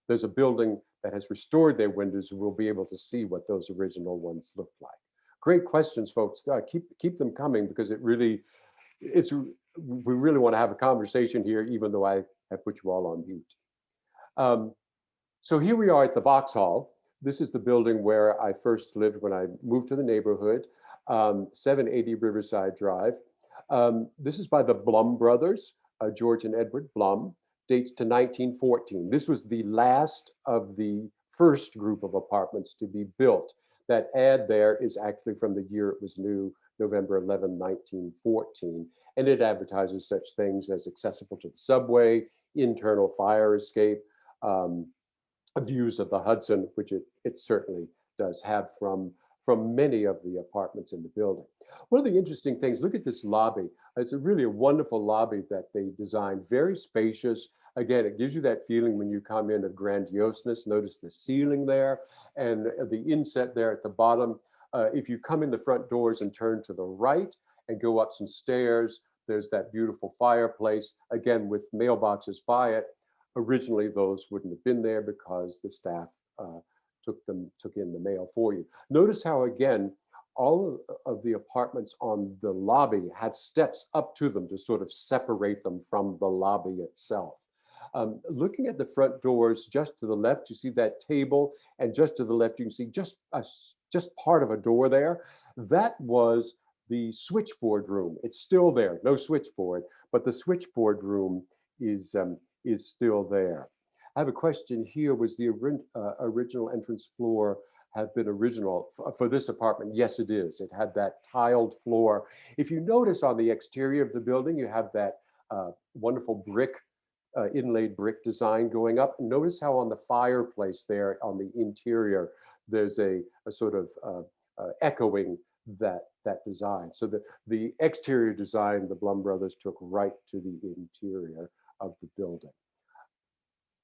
There's a building that has restored their windows. We'll be able to see what those original ones look like. Great questions, folks. Keep them coming because we really want to have a conversation here, even though I have put you all on mute. So here we are at the Vauxhall. This is the building where I first lived when I moved to the neighborhood, 780 Riverside Drive. This is by the Blum brothers, George and Edward Blum, dates to 1914. This was the last of the first group of apartments to be built. That ad there is actually from the year it was new, November 11, 1914, and it advertises such things as accessible to the subway, internal fire escape, views of the Hudson, which it certainly does have from many of the apartments in the building. One of the interesting things, look at this lobby. It's really a wonderful lobby that they designed, very spacious. Again, it gives you that feeling when you come in of grandioseness. Notice the ceiling there and the inset there at the bottom. If you come in the front doors and turn to the right and go up some stairs, there's that beautiful fireplace, again, with mailboxes by it. Originally, those wouldn't have been there because the staff took in the mail for you. Notice how, again, all of the apartments on the lobby have steps up to them to sort of separate them from the lobby itself. Looking at the front doors, just to the left, you see that table, and just to the left, you can see just part of a door there. That was the switchboard room. It's still there, no switchboard, but the switchboard room is still there. I have a question here. Was the original entrance floor have been original for this apartment? Yes, it is. It had that tiled floor. If you notice on the exterior of the building, you have that wonderful brick, inlaid brick design going up. Notice how on the fireplace there on the interior, there's a sort of echoing that design. So the exterior design, the Blum brothers took right to the interior of the building.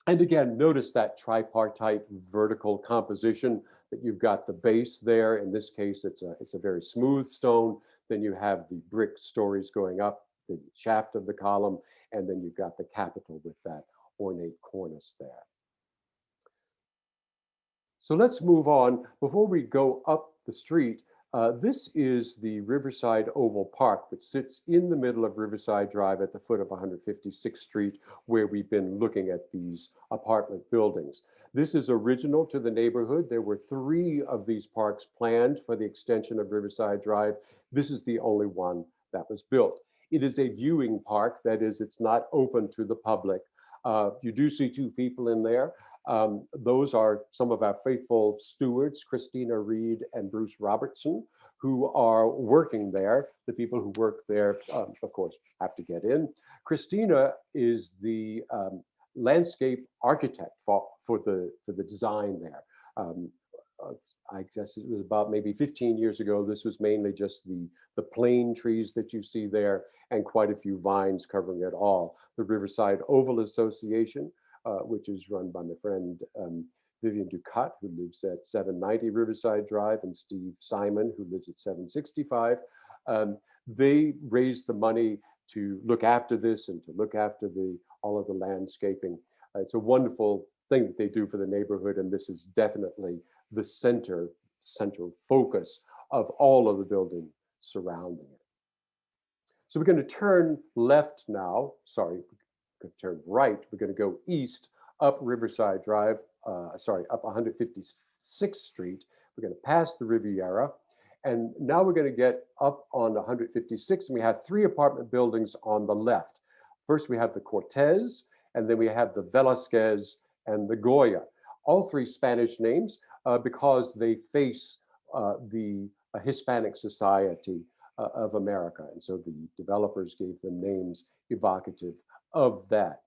And again, notice that tripartite vertical composition, that you've got the base there. In this case, it's a very smooth stone. Then you have the brick stories going up, the shaft of the column, and then you've got the capital with that ornate cornice there. So let's move on. Before we go up the street, this is the Riverside Oval Park, which sits in the middle of Riverside Drive at the foot of 156th Street, where we've been looking at these apartment buildings. This is original to the neighborhood. There were 3 of these parks planned for the extension of Riverside Drive. This is the only one that was built. It is a viewing park. That is, it's not open to the public. You do see 2 people in there. Those are some of our faithful stewards, Christina Reed and Bruce Robertson, who are working there. The people who work there, of course, have to get in. Christina is the landscape architect for the design there. I guess it was about maybe 15 years ago. This was mainly just the plane trees that you see there and quite a few vines covering it all. The Riverside Oval Association, which is run by my friend Vivian Ducat, who lives at 790 Riverside Drive, and Steve Simon, who lives at 765. They raised the money to look after this and to look after all of the landscaping. It's a wonderful thing that they do for the neighborhood, and this is definitely the central focus of all of the building surrounding it. So we're going to turn left now. Sorry, we're going to turn right. We're going to go east up Riverside Drive, up 156th Street. We're going to pass the Riviera. And now we're going to get up on 156th, and we have 3 apartment buildings on the left. First, we have the Cortez, and then we have the Velasquez and the Goya. All 3 Spanish names because they face the Hispanic society of America. And so the developers gave them names evocative of that.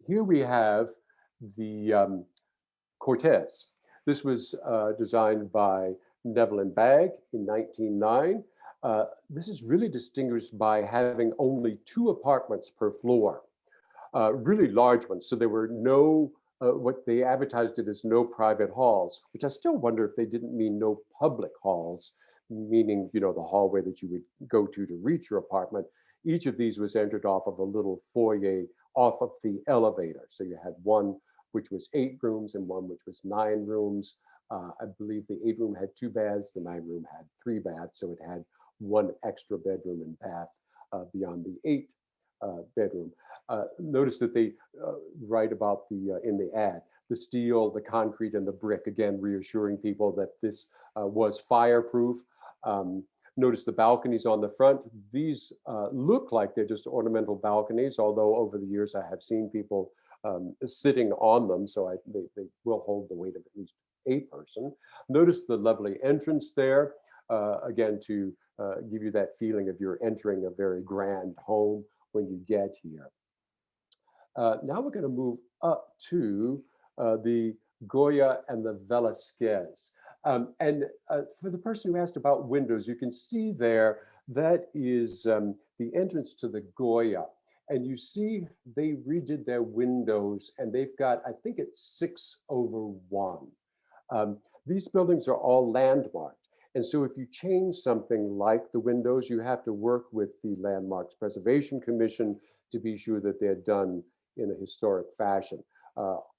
Here we have the Cortez. This was designed by Neville and Bagg in 1909. This is really distinguished by having only 2 apartments per floor, really large ones. So there were no, what they advertised it as no private halls, which I still wonder if they didn't mean no public halls, meaning, you know, the hallway that you would go to reach your apartment. Each of these was entered off of a little foyer off of the elevator. So you had one which was 8 rooms and one which was 9 rooms. I believe the 8 room had 2 baths, the 9 room had 3 baths, so it had 1 extra bedroom and bath beyond the 8 bedroom. Notice that they write about the in the ad, the steel, the concrete, and the brick, again reassuring people that this was fireproof. Notice the balconies on the front. These look like they're just ornamental balconies, although over the years I have seen people sitting on them, so they will hold the weight of at least a person. Notice the lovely entrance there, again to give you that feeling of you're entering a very grand home when you get here. Now we're going to move up to the Goya and the Velasquez. For the person who asked about windows, you can see there that is the entrance to the Goya. And you see they redid their windows and they've got, I think it's 6/1. These buildings are all landmarked. And so if you change something like the windows, you have to work with the Landmarks Preservation Commission to be sure that they're done in a historic fashion.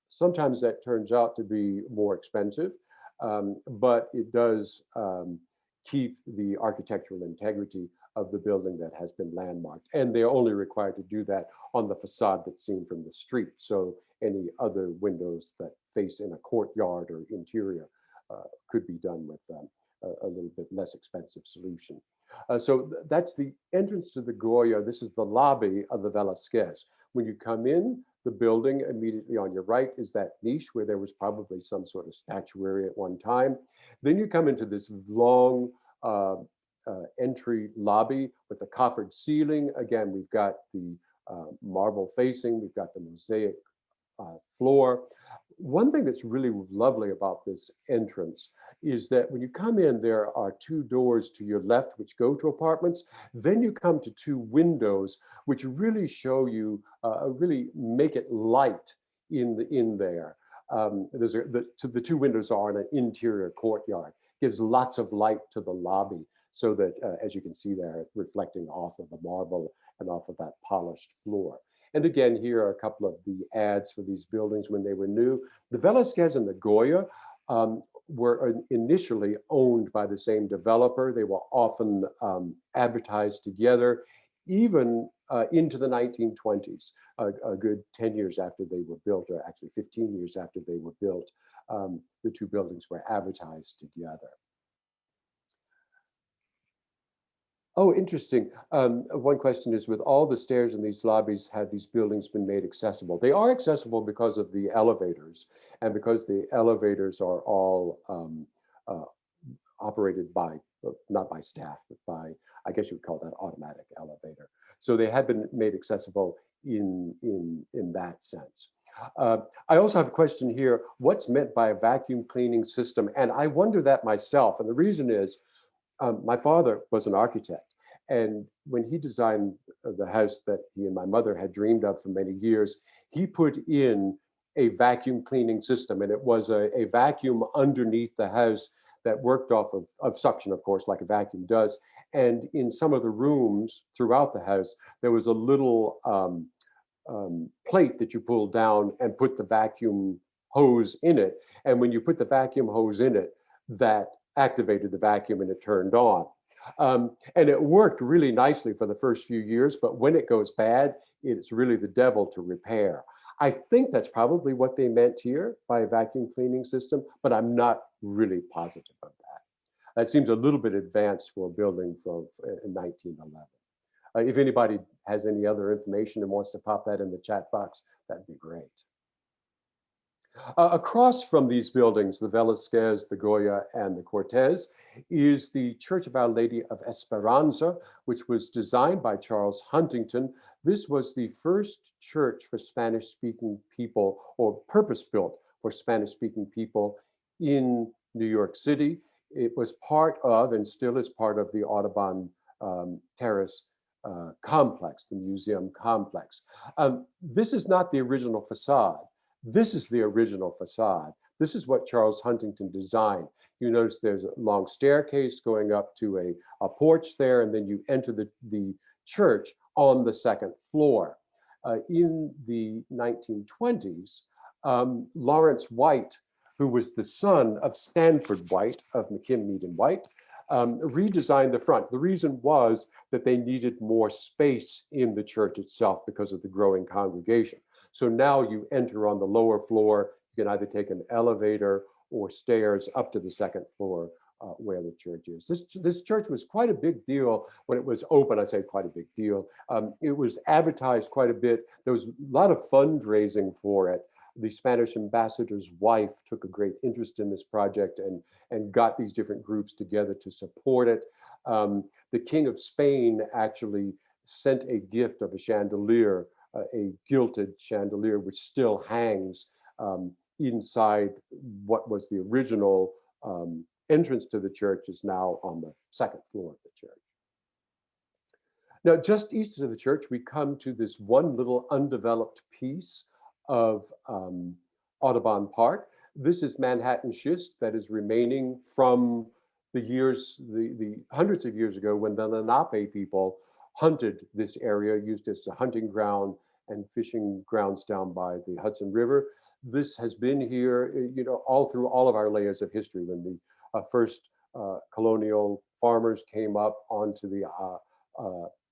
Sometimes that turns out to be more expensive, but it does keep the architectural integrity of the building that has been landmarked. And they're only required to do that on the facade that's seen from the street. So any other windows that face in a courtyard or interior could be done with a little bit less expensive solution. So that's the entrance to the Goya. This is the lobby of the Velasquez. When you come in the building, immediately on your right is that niche where there was probably some sort of statuary at one time. Then you come into this long entry lobby with a coffered ceiling. Again, we've got the marble facing, we've got the mosaic floor. One thing that's really lovely about this entrance is that when you come in, there are 2 doors to your left which go to apartments. Then you come to 2 windows which really show you, really make it light in there. The 2 windows are in an interior courtyard. Gives lots of light to the lobby so that, as you can see there, reflecting off of the marble and off of that polished floor. And again, here are a couple of the ads for these buildings when they were new. The Velasquez and the Goya were initially owned by the same developer. They were often advertised together, even into the 1920s, a good 10 years after they were built, or actually 15 years after they were built, the 2 buildings were advertised together. Oh, interesting. One question is, with all the stairs in these lobbies, have these buildings been made accessible? They are accessible because of the elevators, and because the elevators are all operated by, not by staff, but by, I guess you would call that automatic elevator. So they have been made accessible in that sense. I also have a question here, what's meant by a vacuum cleaning system? And I wonder that myself, and the reason is, my father was an architect, and when he designed the house that he and my mother had dreamed of for many years, he put in a vacuum cleaning system, and it was a vacuum underneath the house that worked off of suction, of course, like a vacuum does. And in some of the rooms throughout the house, there was a little plate that you pulled down and put the vacuum hose in it. And when you put the vacuum hose in it, that activated the vacuum and it turned on. And it worked really nicely for the first few years, but when it goes bad, it's really the devil to repair. I think that's probably what they meant here by a vacuum cleaning system, but I'm not really positive of that. That seems a little bit advanced for a building from 1911. If anybody has any other information and wants to pop that in the chat box, that'd be great. Across from these buildings, the Velasquez, the Goya, and the Cortez, is the Church of Our Lady of Esperanza, which was designed by Charles Huntington. This was the first church for Spanish-speaking people, or purpose-built for Spanish-speaking people in New York City. It was part of, and still is part of, the Audubon Terrace complex, the museum complex. This is not the original facade. This is the original facade. This is what Charles Huntington designed. You notice there's a long staircase going up to a porch there, and then you enter the church on the second floor. In the 1920s, Lawrence White, who was the son of Stanford White of McKim, Mead and White, redesigned the front. The reason was that they needed more space in the church itself because of the growing congregation. So now you enter on the lower floor. You can either take an elevator or stairs up to the second floor where the church is. This church was quite a big deal when it was open. I say quite a big deal. It was advertised quite a bit. There was a lot of fundraising for it. The Spanish ambassador's wife took a great interest in this project and got these different groups together to support it. The King of Spain actually sent a gift of a chandelier, a gilded chandelier, which still hangs inside what was the original entrance to the church, is now on the second floor of the church. Now, just east of the church, we come to this one little undeveloped piece of Audubon Park. This is Manhattan schist that is remaining from the years, the hundreds of years ago, when the Lenape people hunted this area, used as a hunting ground and fishing grounds down by the Hudson River. This has been here, you know, all through all of our layers of history. When the first colonial farmers came up onto the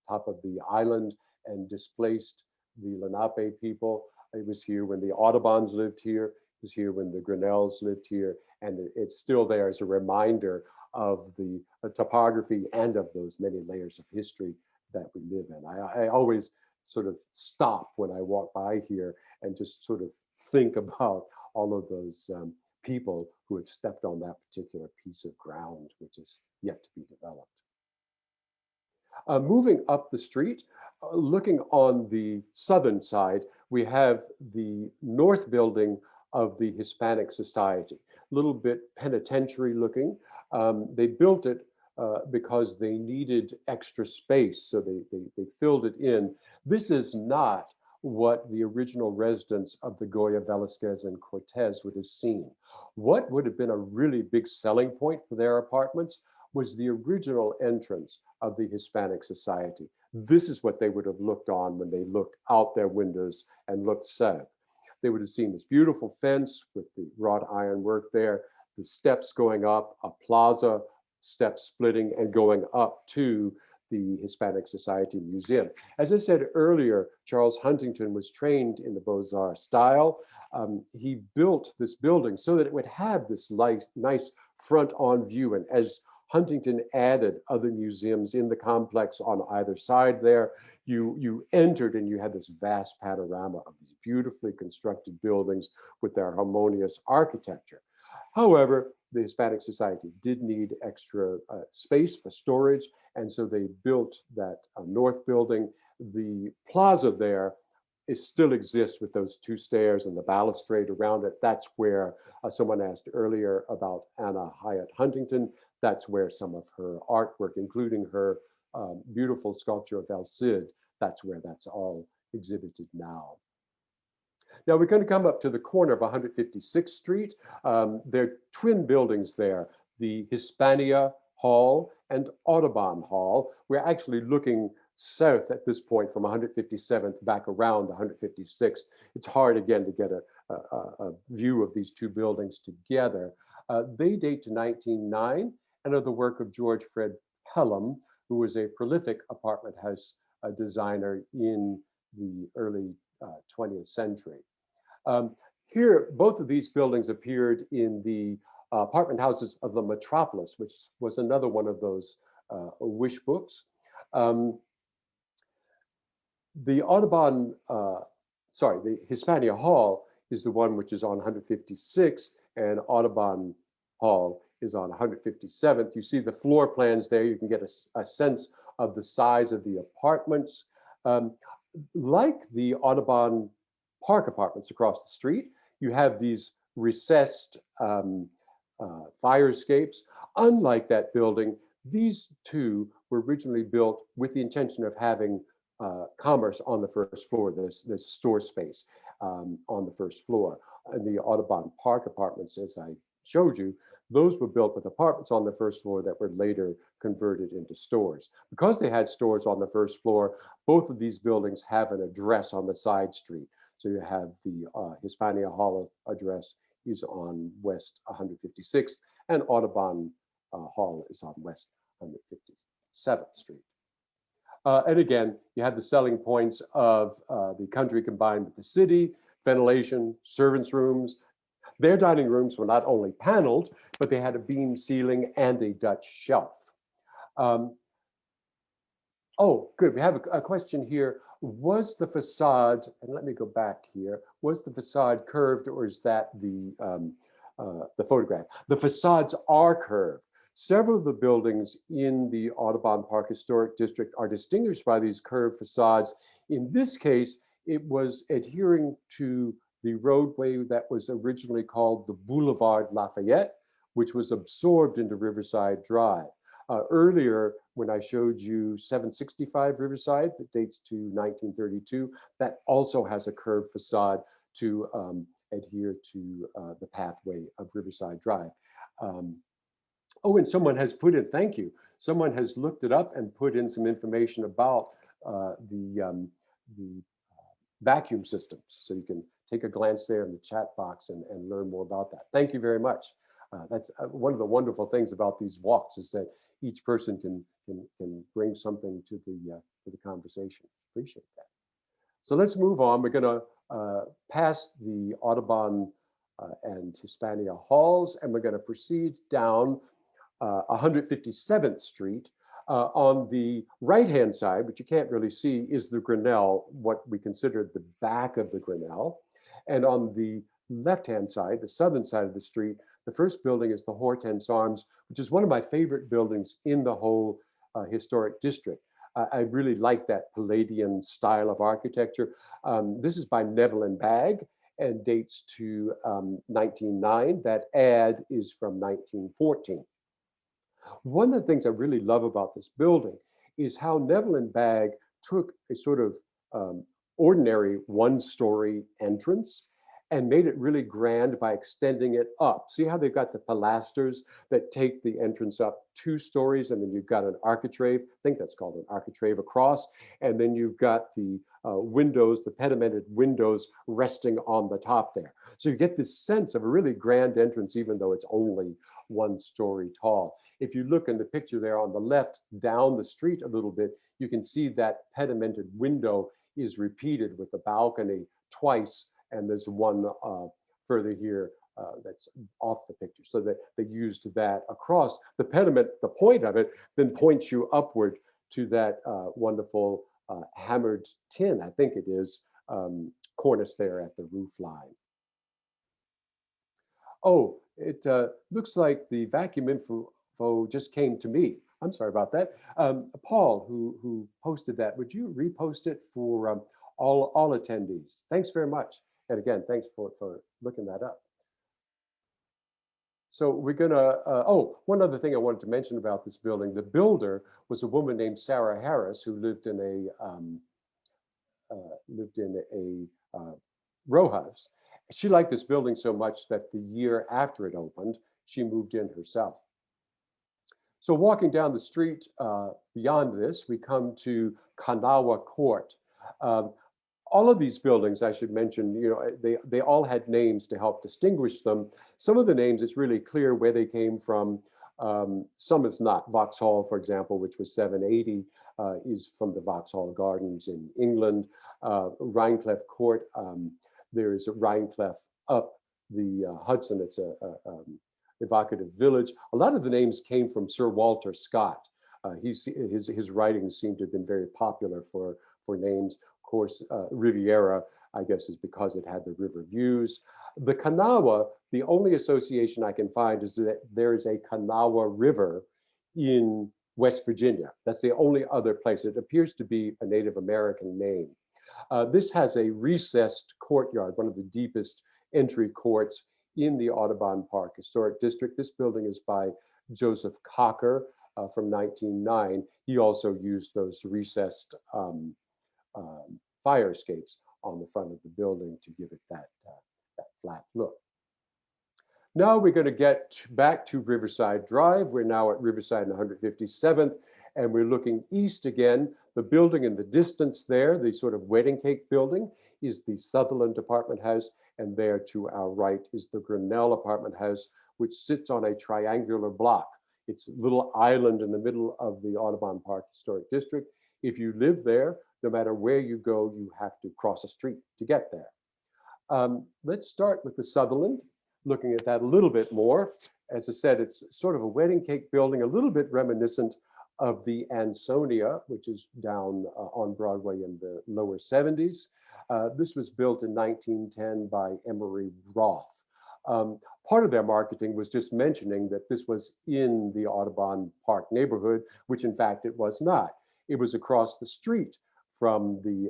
top of the island and displaced the Lenape people, it was here when the Audubons lived here. It was here when the Grinnells lived here, and it's still there as a reminder of the topography and of those many layers of history that we live in. I always sort of stop when I walk by here and just sort of think about all of those people who have stepped on that particular piece of ground, which is yet to be developed. Moving up the street, looking on the southern side, we have the north building of the Hispanic Society, a little bit penitentiary looking. They built it because they needed extra space, so they filled it in. This is not what the original residents of the Goya, Velasquez, and Cortez would have seen. What would have been a really big selling point for their apartments was the original entrance of the Hispanic Society. This is what they would have looked on when they looked out their windows and looked south. They would have seen this beautiful fence with the wrought iron work there, the steps going up, a plaza, steps splitting and going up to the Hispanic Society Museum. As I said earlier, Charles Huntington was trained in the Beaux Arts style. He built this building so that it would have this nice front-on view. And as Huntington added other museums in the complex on either side there, you entered and you had this vast panorama of these beautifully constructed buildings with their harmonious architecture. However, the Hispanic Society did need extra space for storage, and so they built that north building. The plaza there still exists with those two stairs and the balustrade around it. That's where someone asked earlier about Anna Hyatt Huntington. That's where some of her artwork, including her beautiful sculpture of El Cid, that's where that's all exhibited now. Now we're going to come up to the corner of 156th Street. There are twin buildings there, the Hispania Hall and Audubon Hall. We're actually looking south at this point from 157th back around 156th. It's hard again to get a view of these two buildings together. They date to 1909 and are the work of George Fred Pelham, who was a prolific apartment house designer in the early 20th century. Here, both of these buildings appeared in the apartment houses of the Metropolis, which was another one of those wish books. The Audubon, the Hispania Hall is the one which is on 156th, and Audubon Hall is on 157th. You see the floor plans there. You can get a sense of the size of the apartments. Like the Audubon Park apartments across the street, you have these recessed fire escapes. Unlike that building, these two were originally built with the intention of having commerce on the first floor, this store space on the first floor. And the Audubon Park apartments, as I showed you, those were built with apartments on the first floor that were later converted into stores. Because they had stores on the first floor, both of these buildings have an address on the side street. So you have the Hispania Hall address is on West 156th, and Audubon Hall is on West 157th Street. And again, you have the selling points of the country combined with the city, ventilation, servants' rooms. Their dining rooms were not only paneled, but they had a beam ceiling and a Dutch shelf. Oh, good. We have a question here. Was the facade, and let me go back here, was the facade curved, or is that the photograph? The facades are curved. Several of the buildings in the Audubon Park Historic District are distinguished by these curved facades. In this case, it was adhering to the roadway that was originally called the Boulevard Lafayette, which was absorbed into Riverside Drive. Earlier, when I showed you 765 Riverside, that dates to 1932, that also has a curved facade to adhere to the pathway of Riverside Drive. Oh, and someone has put in, thank you, someone has looked it up and put in some information about the vacuum systems. So you can take a glance there in the chat box and learn more about that. Thank you very much. That's one of the wonderful things about these walks, is that each person can bring something to the conversation. Appreciate that. So let's move on. We're going to pass the Audubon and Hispania halls, and we're going to proceed down 157th Street. On the right-hand side, which you can't really see, is the Grinnell, what we consider the back of the Grinnell. And on the left-hand side, the southern side of the street, the first building is the Hortense Arms, which is one of my favorite buildings in the whole historic district. I really like that Palladian style of architecture. This is by Neville and Bagg and dates to 1909. That ad is from 1914. One of the things I really love about this building is how Neville and Bagg took a sort of ordinary one-story entrance and made it really grand by extending it up. See how they've got the pilasters that take the entrance up 2 stories, and then you've got an architrave, I think that's called an architrave across, and then you've got the windows, the pedimented windows resting on the top there. So you get this sense of a really grand entrance, even though it's only 1 story tall. If you look in the picture there on the left, down the street a little bit, you can see that pedimented window is repeated with the balcony twice, and there's one further here that's off the picture. So that they used that across. The pediment, the point of it, then points you upward to that wonderful hammered tin, I think it is, cornice there at the roof line. Oh, it looks like the vacuum info just came to me. I'm sorry about that. Paul, who posted that, would you repost it for all attendees? Thanks very much. And again, thanks for looking that up. So we're gonna, one other thing I wanted to mention about this building. The builder was a woman named Sarah Harris, who lived in a row house. She liked this building so much that the year after it opened, she moved in herself. So walking down the street beyond this, we come to Kanawha Court. All of these buildings, I should mention, you know, they all had names to help distinguish them. Some of the names, it's really clear where they came from. Some is not. Vauxhall, for example, which was 780, is from the Vauxhall Gardens in England. Rhinecliffe Court, there is a Rhinecliffe up the Hudson. It's a evocative village. A lot of the names came from Sir Walter Scott. His writings seem to have been very popular for names. Of course, Riviera, I guess, is because it had the river views. The Kanawha, the only association I can find is that there is a Kanawha River in West Virginia. That's the only other place. It appears to be a Native American name. This has a recessed courtyard, one of the deepest entry courts in the Audubon Park Historic District. This building is by Joseph Cocker from 1909. He also used those recessed fire escapes on the front of the building to give it that flat look. Now we're going to get back to Riverside Drive. We're now at Riverside and 157th, and we're looking east again. The building in the distance there, the sort of wedding cake building, is the Sutherland Apartment House, and there to our right is the Grinnell Apartment House, which sits on a triangular block. It's a little island in the middle of the Audubon Park Historic District. If you live there, no matter where you go, you have to cross a street to get there. Let's start with the Sutherland, looking at that a little bit more. As I said, it's sort of a wedding cake building, a little bit reminiscent of the Ansonia, which is down on Broadway in the lower 70s. This was built in 1910 by Emery Roth. Part of their marketing was just mentioning that this was in the Audubon Park neighborhood, which in fact it was not. It was across the street from the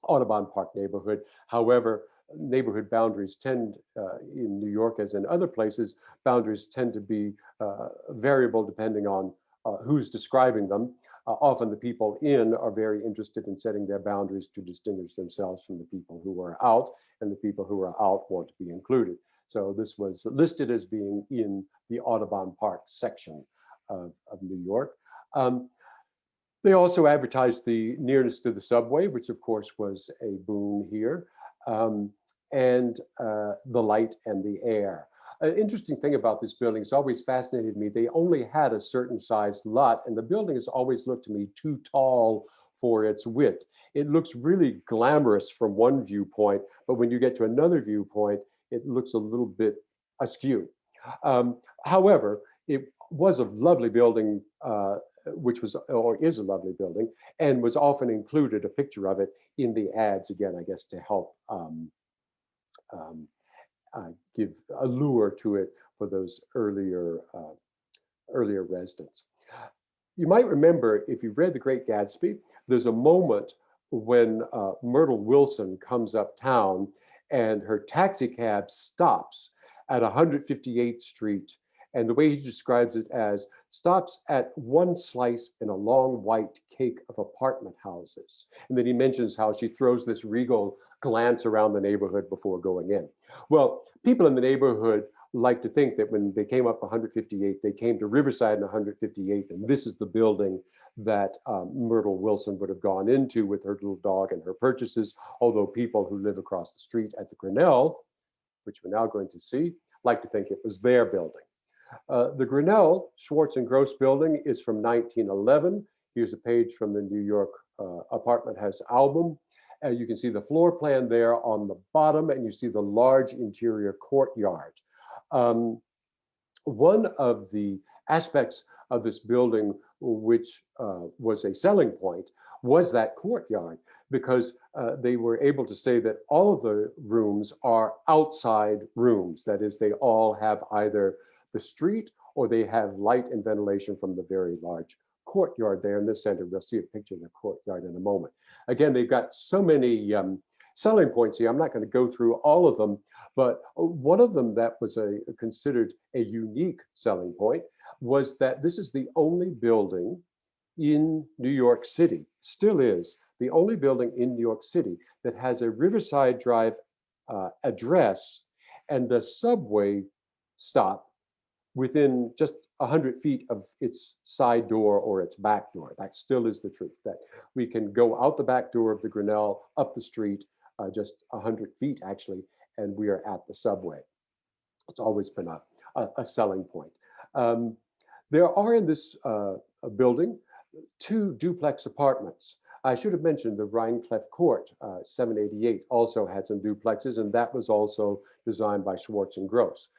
Audubon Park neighborhood. However, neighborhood boundaries tend, in New York as in other places, boundaries tend to be variable depending on who's describing them. Often the people in are very interested in setting their boundaries to distinguish themselves from the people who are out, and the people who are out want to be included. So this was listed as being in the Audubon Park section of New York. They also advertised the nearness to the subway, which of course was a boon here, and the light and the air. An interesting thing about this building, it's always fascinated me, they only had a certain size lot, and the building has always looked to me too tall for its width. It looks really glamorous from one viewpoint, but when you get to another viewpoint, it looks a little bit askew. However, it was a lovely building, which was, or is a lovely building, and was often included, a picture of it, in the ads, again, I guess, to help give allure to it for those earlier residents. You might remember, if you read The Great Gatsby, there's a moment when Myrtle Wilson comes uptown and her taxi cab stops at 158th Street. And the way he describes it as stops at one slice in a long white cake of apartment houses. And then he mentions how she throws this regal glance around the neighborhood before going in. Well, people in the neighborhood like to think that when they came up 158th, they came to Riverside and 158th, and this is the building that Myrtle Wilson would have gone into with her little dog and her purchases, although people who live across the street at the Grinnell, which we're now going to see, like to think it was their building. The Grinnell Schwartz and Gross building is from 1911. Here's a page from the New York Apartment House album. You can see the floor plan there on the bottom, and you see the large interior courtyard. One of the aspects of this building, which was a selling point, was that courtyard, because they were able to say that all of the rooms are outside rooms. That is, they all have either the street or they have light and ventilation from the very large courtyard there in the center. We'll see a picture of the courtyard in a moment. Again, they've got so many selling points here. I'm not going to go through all of them, but one of them that was considered a unique selling point was that this is the only building in New York City, still is the only building in New York City that has a Riverside Drive address and the subway stop within just 100 feet of its side door or its back door. That still is the truth, that we can go out the back door of the Grinnell, up the street, just 100 feet actually, and we are at the subway. It's always been a selling point. There are in this building 2 duplex apartments. I should have mentioned the Rhineclef Court, 788, also had some duplexes, and that was also designed by Schwartz and Gross.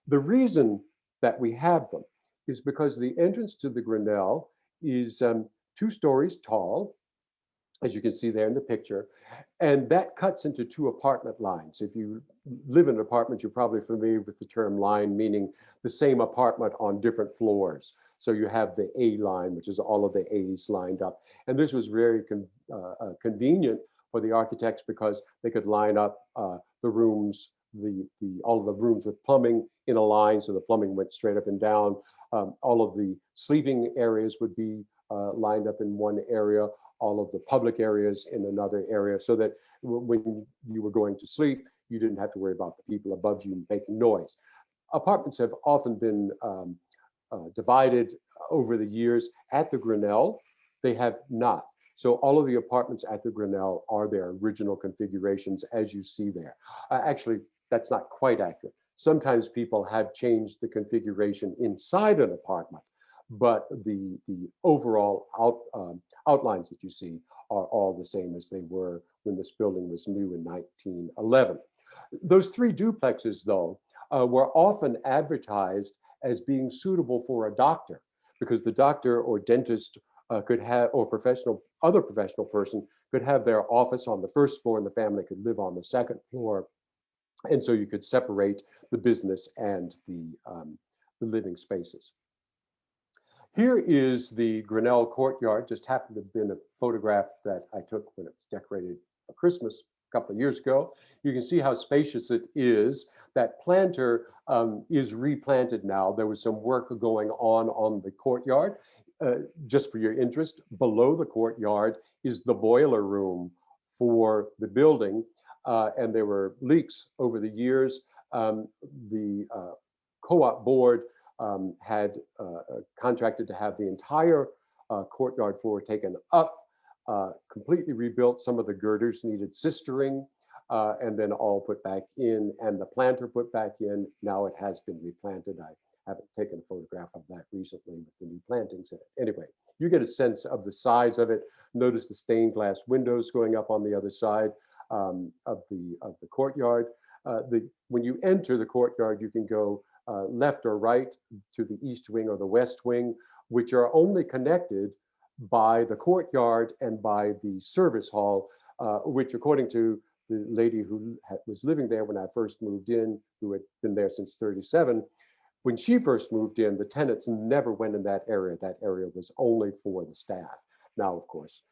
The reason that we have them is because the entrance to the Grinnell is 2 stories tall, as you can see there in the picture, and that cuts into 2 apartment lines. If you live in an apartment, you're probably familiar with the term line, meaning the same apartment on different floors. So you have the A line, which is all of the A's lined up. And this was very convenient for the architects because they could line up the rooms all of the rooms with plumbing in a line, so the plumbing went straight up and down. All of the sleeping areas would be lined up in one area, all of the public areas in another area, so that when you were going to sleep, you didn't have to worry about the people above you making noise. Apartments have often been divided over the years. At the Grinnell, they have not. So all of the apartments at the Grinnell are their original configurations as you see there. Actually, that's not quite accurate. Sometimes people have changed the configuration inside an apartment, but the overall outlines that you see are all the same as they were when this building was new in 1911. Those three duplexes, though, were often advertised as being suitable for a doctor, because the doctor or dentist could have, or other professional person could have their office on the first floor and the family could live on the second floor. And so you could separate the business and the living spaces. Here is the Grinnell courtyard. Just happened to have been a photograph that I took when it was decorated for Christmas a couple of years ago. You can see how spacious it is. That planter is replanted now. There was some work going on the courtyard. Just for your interest, below the courtyard is the boiler room for the building. And there were leaks over the years. The co-op board had contracted to have the entire courtyard floor taken up, completely rebuilt. Some of the girders needed sistering, and then all put back in, and the planter put back in. Now it has been replanted. I haven't taken a photograph of that recently with the new plantings in it. Anyway, you get a sense of the size of it. Notice the stained glass windows going up on the other side of the courtyard. When you enter the courtyard, you can go left or right to the east wing or the west wing, which are only connected by the courtyard and by the service hall, which, according to the lady who was living there when I first moved in, who had been there since '37, when she first moved in, the tenants never went in that area. That area was only for the staff. Now, of course,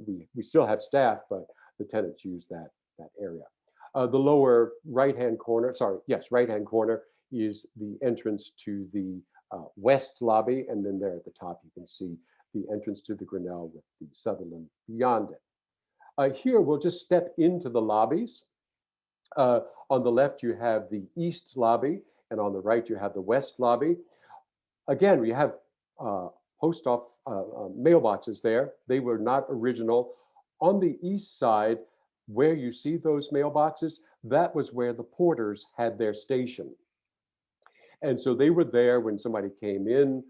we still have staff, but the tenants use that area. The lower right-hand corner, right-hand corner is the entrance to the west lobby, and then there at the top you can see the entrance to the Grinnell with the Sutherland beyond it. Here we'll just step into the lobbies. On the left you have the east lobby, and on the right you have the west lobby. Again, we have post office mailboxes there. They were not original. On the east side, where you see those mailboxes, that was where the porters had their station. And so they were there when somebody came in.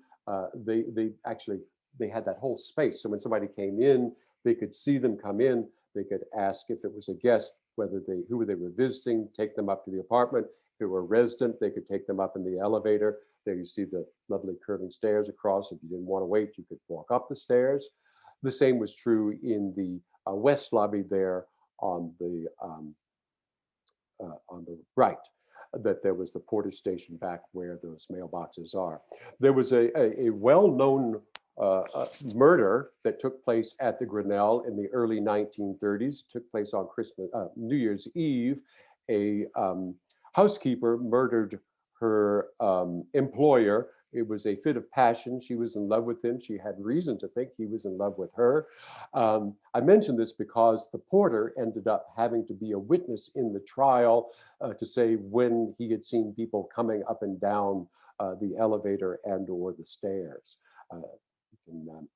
They had that whole space. So when somebody came in, they could see them come in. They could ask if it was a guest, who they were visiting, take them up to the apartment. If it were a resident, they could take them up in the elevator. There you see the lovely curving stairs across. If you didn't want to wait, you could walk up the stairs. The same was true in the west lobby there on the right, that there was the porter station back where those mailboxes are. There was a well-known murder that took place at the Grinnell in the early 1930s. It took place on New Year's Eve. A housekeeper murdered her employer. It was a fit of passion. She was in love with him. She had reason to think he was in love with her. I mention this because the porter ended up having to be a witness in the trial to say when he had seen people coming up and down the elevator and or the stairs. You can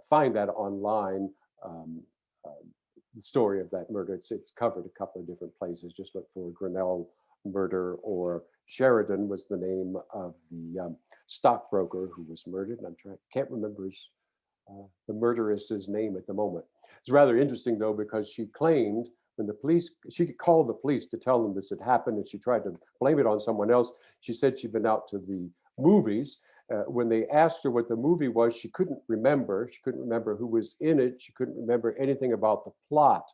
find that online, the story of that murder. It's covered a couple of different places. Just look for Grinnell murder, or Sheridan was the name of the stockbroker who was murdered. And can't remember the murderess's name at the moment. It's rather interesting though, because she claimed when she called the police to tell them this had happened, and she tried to blame it on someone else. She said she'd been out to the movies. When they asked her what the movie was, she couldn't remember. She couldn't remember who was in it. She couldn't remember anything about the plot.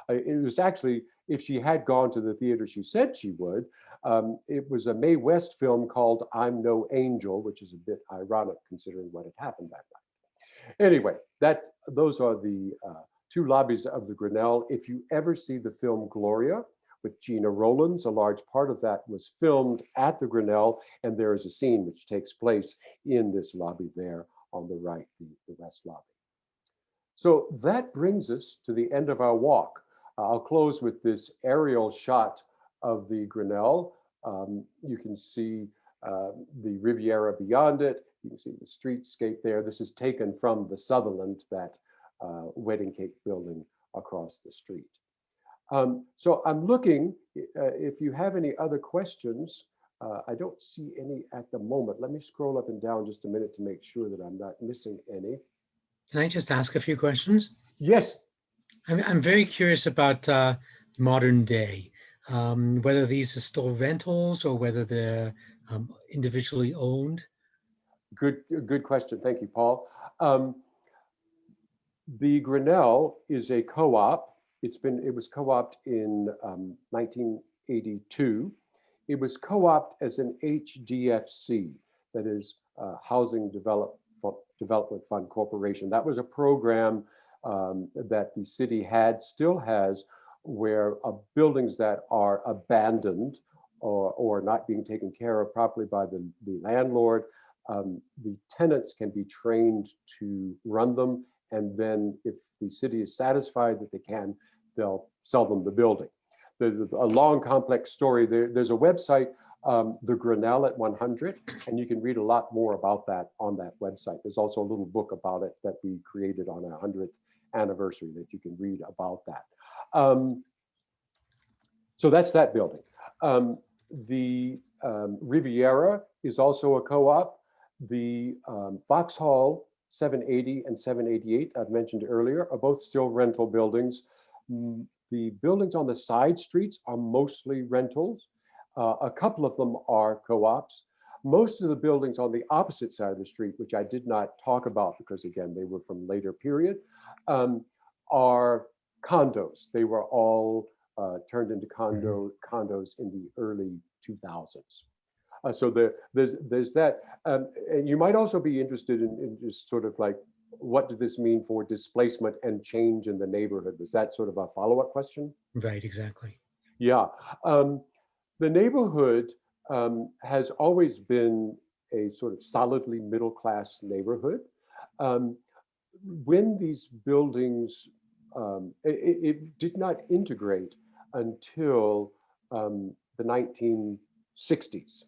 It was actually, if she had gone to the theater she said she would, it was a Mae West film called I'm No Angel, which is a bit ironic considering what had happened that night. Anyway, those are the two lobbies of the Grinnell. If you ever see the film Gloria, with Gina Rowlands. A large part of that was filmed at the Grinnell, and there is a scene which takes place in this lobby there on the right, the West Lobby. So that brings us to the end of our walk. I'll close with this aerial shot of the Grinnell. You can see the Riviera beyond it. You can see the streetscape there. This is taken from the Sutherland, that wedding cake building across the street. So I'm looking, if you have any other questions, I don't see any at the moment. Let me scroll up and down just a minute to make sure that I'm not missing any. Can I just ask a few questions? Yes. I'm very curious about modern day, whether these are still rentals or whether they're individually owned. Good question. Thank you, Paul. The Grinnell is a co-op. It was co-opted in 1982. It was co-opted as an HDFC, that is Housing Development Fund Corporation. That was a program that the city still has, where buildings that are abandoned or not being taken care of properly by the landlord, the tenants can be trained to run them, and then if the city is satisfied that they can, they'll sell them the building. There's a long, complex story. There's a website, the Grinnell at 100, and you can read a lot more about that on that website. There's also a little book about it that we created on our 100th anniversary that you can read about that. So that's that building. The Riviera is also a co-op. The Vauxhall 780 and 788, I've mentioned earlier, are both still rental buildings. The buildings on the side streets are mostly rentals. A couple of them are co-ops. Most of the buildings on the opposite side of the street, which I did not talk about because, again, they were from later period, are condos. They were all turned into condos in the early 2000s. So there's that. And you might also be interested in just sort of like, what did this mean for displacement and change in the neighborhood? Was that sort of a follow-up question? Right, exactly. Yeah. The neighborhood has always been a sort of solidly middle-class neighborhood. When these buildings, it did not integrate until the 1960s.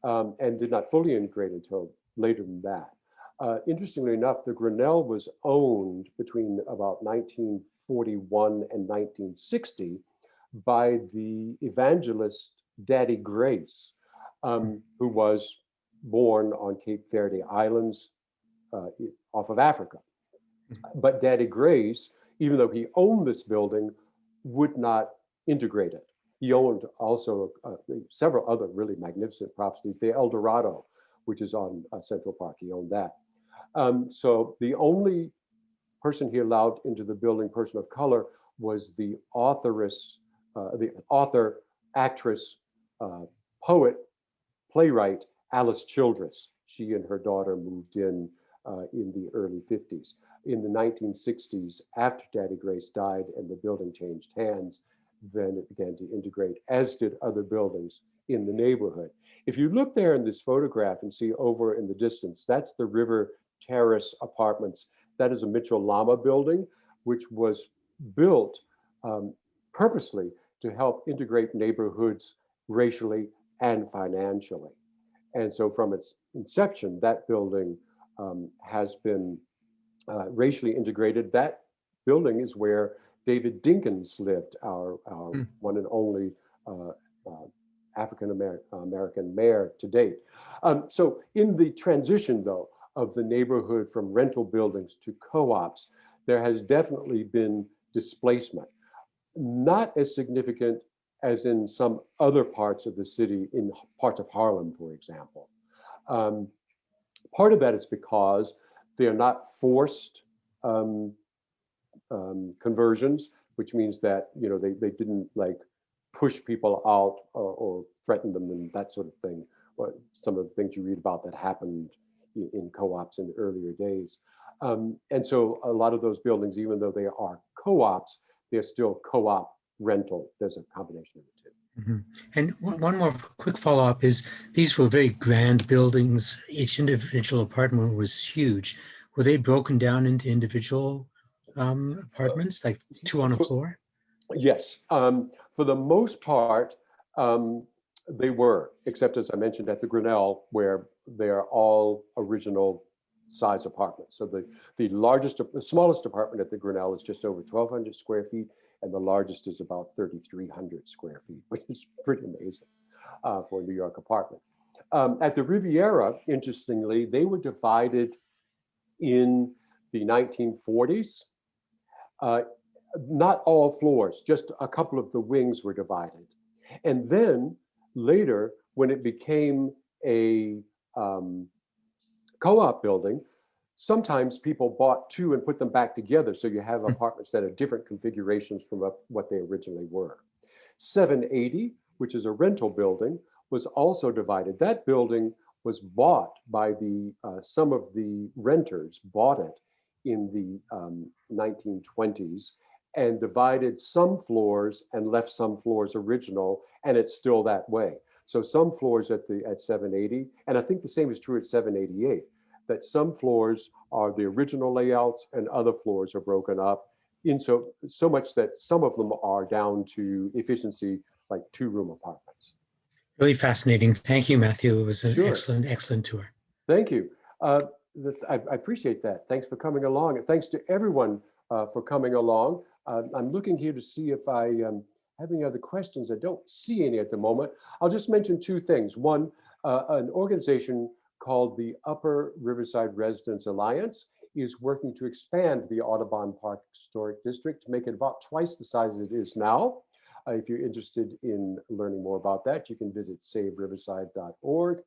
And did not fully integrate until later than that. Interestingly enough, the Grinnell was owned between about 1941 and 1960 by the evangelist Daddy Grace, who was born on Cape Verde Islands off of Africa. But Daddy Grace, even though he owned this building, would not integrate it. He owned also several other really magnificent properties. The El Dorado, which is on Central Park, he owned that. So the only person he allowed into the building, person of color, was the author, actress, poet, playwright, Alice Childress. She and her daughter moved in the early 50s. In the 1960s, after Daddy Grace died and the building changed hands, then it began to integrate, as did other buildings in the neighborhood. If you look there in this photograph and see over in the distance, that's the River Terrace Apartments. That is a Mitchell Lama building, which was built purposely to help integrate neighborhoods racially and financially. And so from its inception, that building has been racially integrated. That building is where David Dinkins lived, our one and only African-American mayor to date. So in the transition, though, of the neighborhood from rental buildings to co-ops, there has definitely been displacement. Not as significant as in some other parts of the city, in parts of Harlem, for example. Part of that is because they are not forced conversions, which means that they didn't like push people out or threaten them and that sort of thing. Or some of the things you read about that happened in co-ops in the earlier days. And so a lot of those buildings, even though they are co-ops, they're still co-op rental. There's a combination of the two. Mhm. And one more quick follow-up is these were very grand buildings. Each individual apartment was huge. Were they broken down into individual apartments, like 2 on a floor? Yes, for the most part, they were, except as I mentioned at the Grinnell, where they're all original size apartments. So the smallest apartment at the Grinnell is just over 1,200 square feet, and the largest is about 3,300 square feet, which is pretty amazing for a New York apartment. At the Riviera, interestingly, they were divided in the 1940s. Not all floors, just a couple of the wings were divided. And then later, when it became a co-op building, sometimes people bought two and put them back together. So you have apartments that are different configurations from what they originally were. 780, which is a rental building, was also divided. That building was bought by some of the renters bought it in the 1920s and divided some floors and left some floors original, and it's still that way. So some floors at 780, and I think the same is true at 788, that some floors are the original layouts and other floors are broken up in so much that some of them are down to efficiency, like 2-room apartments. Really fascinating. Thank you, Matthew. It was an Sure. excellent tour. Thank you. I appreciate that. Thanks for coming along. And thanks to everyone for coming along. I'm looking here to see if I have any other questions. I don't see any at the moment. I'll just mention two things. One, an organization called the Upper Riverside Residents Alliance is working to expand the Audubon Park Historic District to make it about twice the size it is now. If you're interested in learning more about that, you can visit saveriverside.org.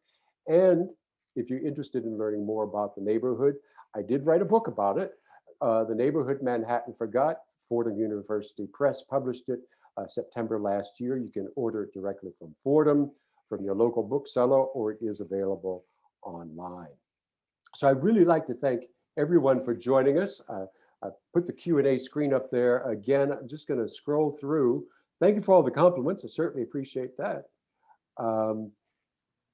And if you're interested in learning more about the neighborhood, I did write a book about it. The Neighborhood Manhattan Forgot. Fordham University Press published it September last year. You can order it directly from Fordham, from your local bookseller, or it is available online. So I'd really like to thank everyone for joining us. I put the Q&A screen up there again. I'm just going to scroll through. Thank you for all the compliments. I certainly appreciate that.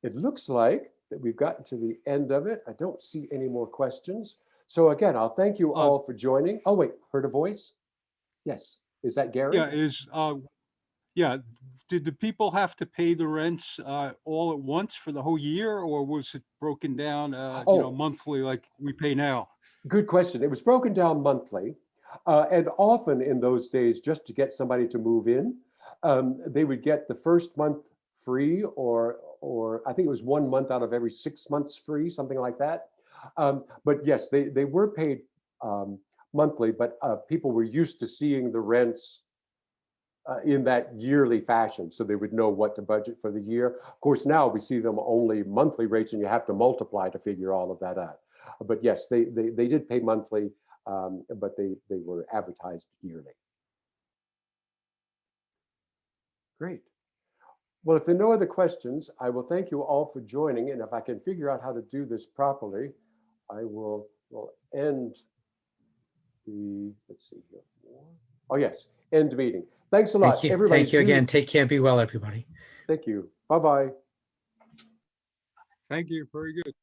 It looks like that we've gotten to the end of it. I don't see any more questions. So again, I'll thank you all for joining. Oh, wait, heard a voice? Yes. Is that Gary? Yeah, did the people have to pay the rents all at once for the whole year, or was it broken down, monthly like we pay now? Good question. It was broken down monthly. And often in those days, just to get somebody to move in, they would get the first month free, or I think it was 1 month out of every 6 months free, something like that. But yes, they were paid monthly, but people were used to seeing the rents in that yearly fashion, so they would know what to budget for the year. Of course, now we see them only monthly rates, and you have to multiply to figure all of that out. But yes, they did pay monthly, but they were advertised yearly. Great. Well, if there are no other questions, I will thank you all for joining. And if I can figure out how to do this properly, I will end the, let's see here. Oh, yes, end meeting. Thanks a lot. Thank you. Everybody, Thank you again. Take care. Be well, everybody. Thank you. Bye-bye. Thank you. Very good.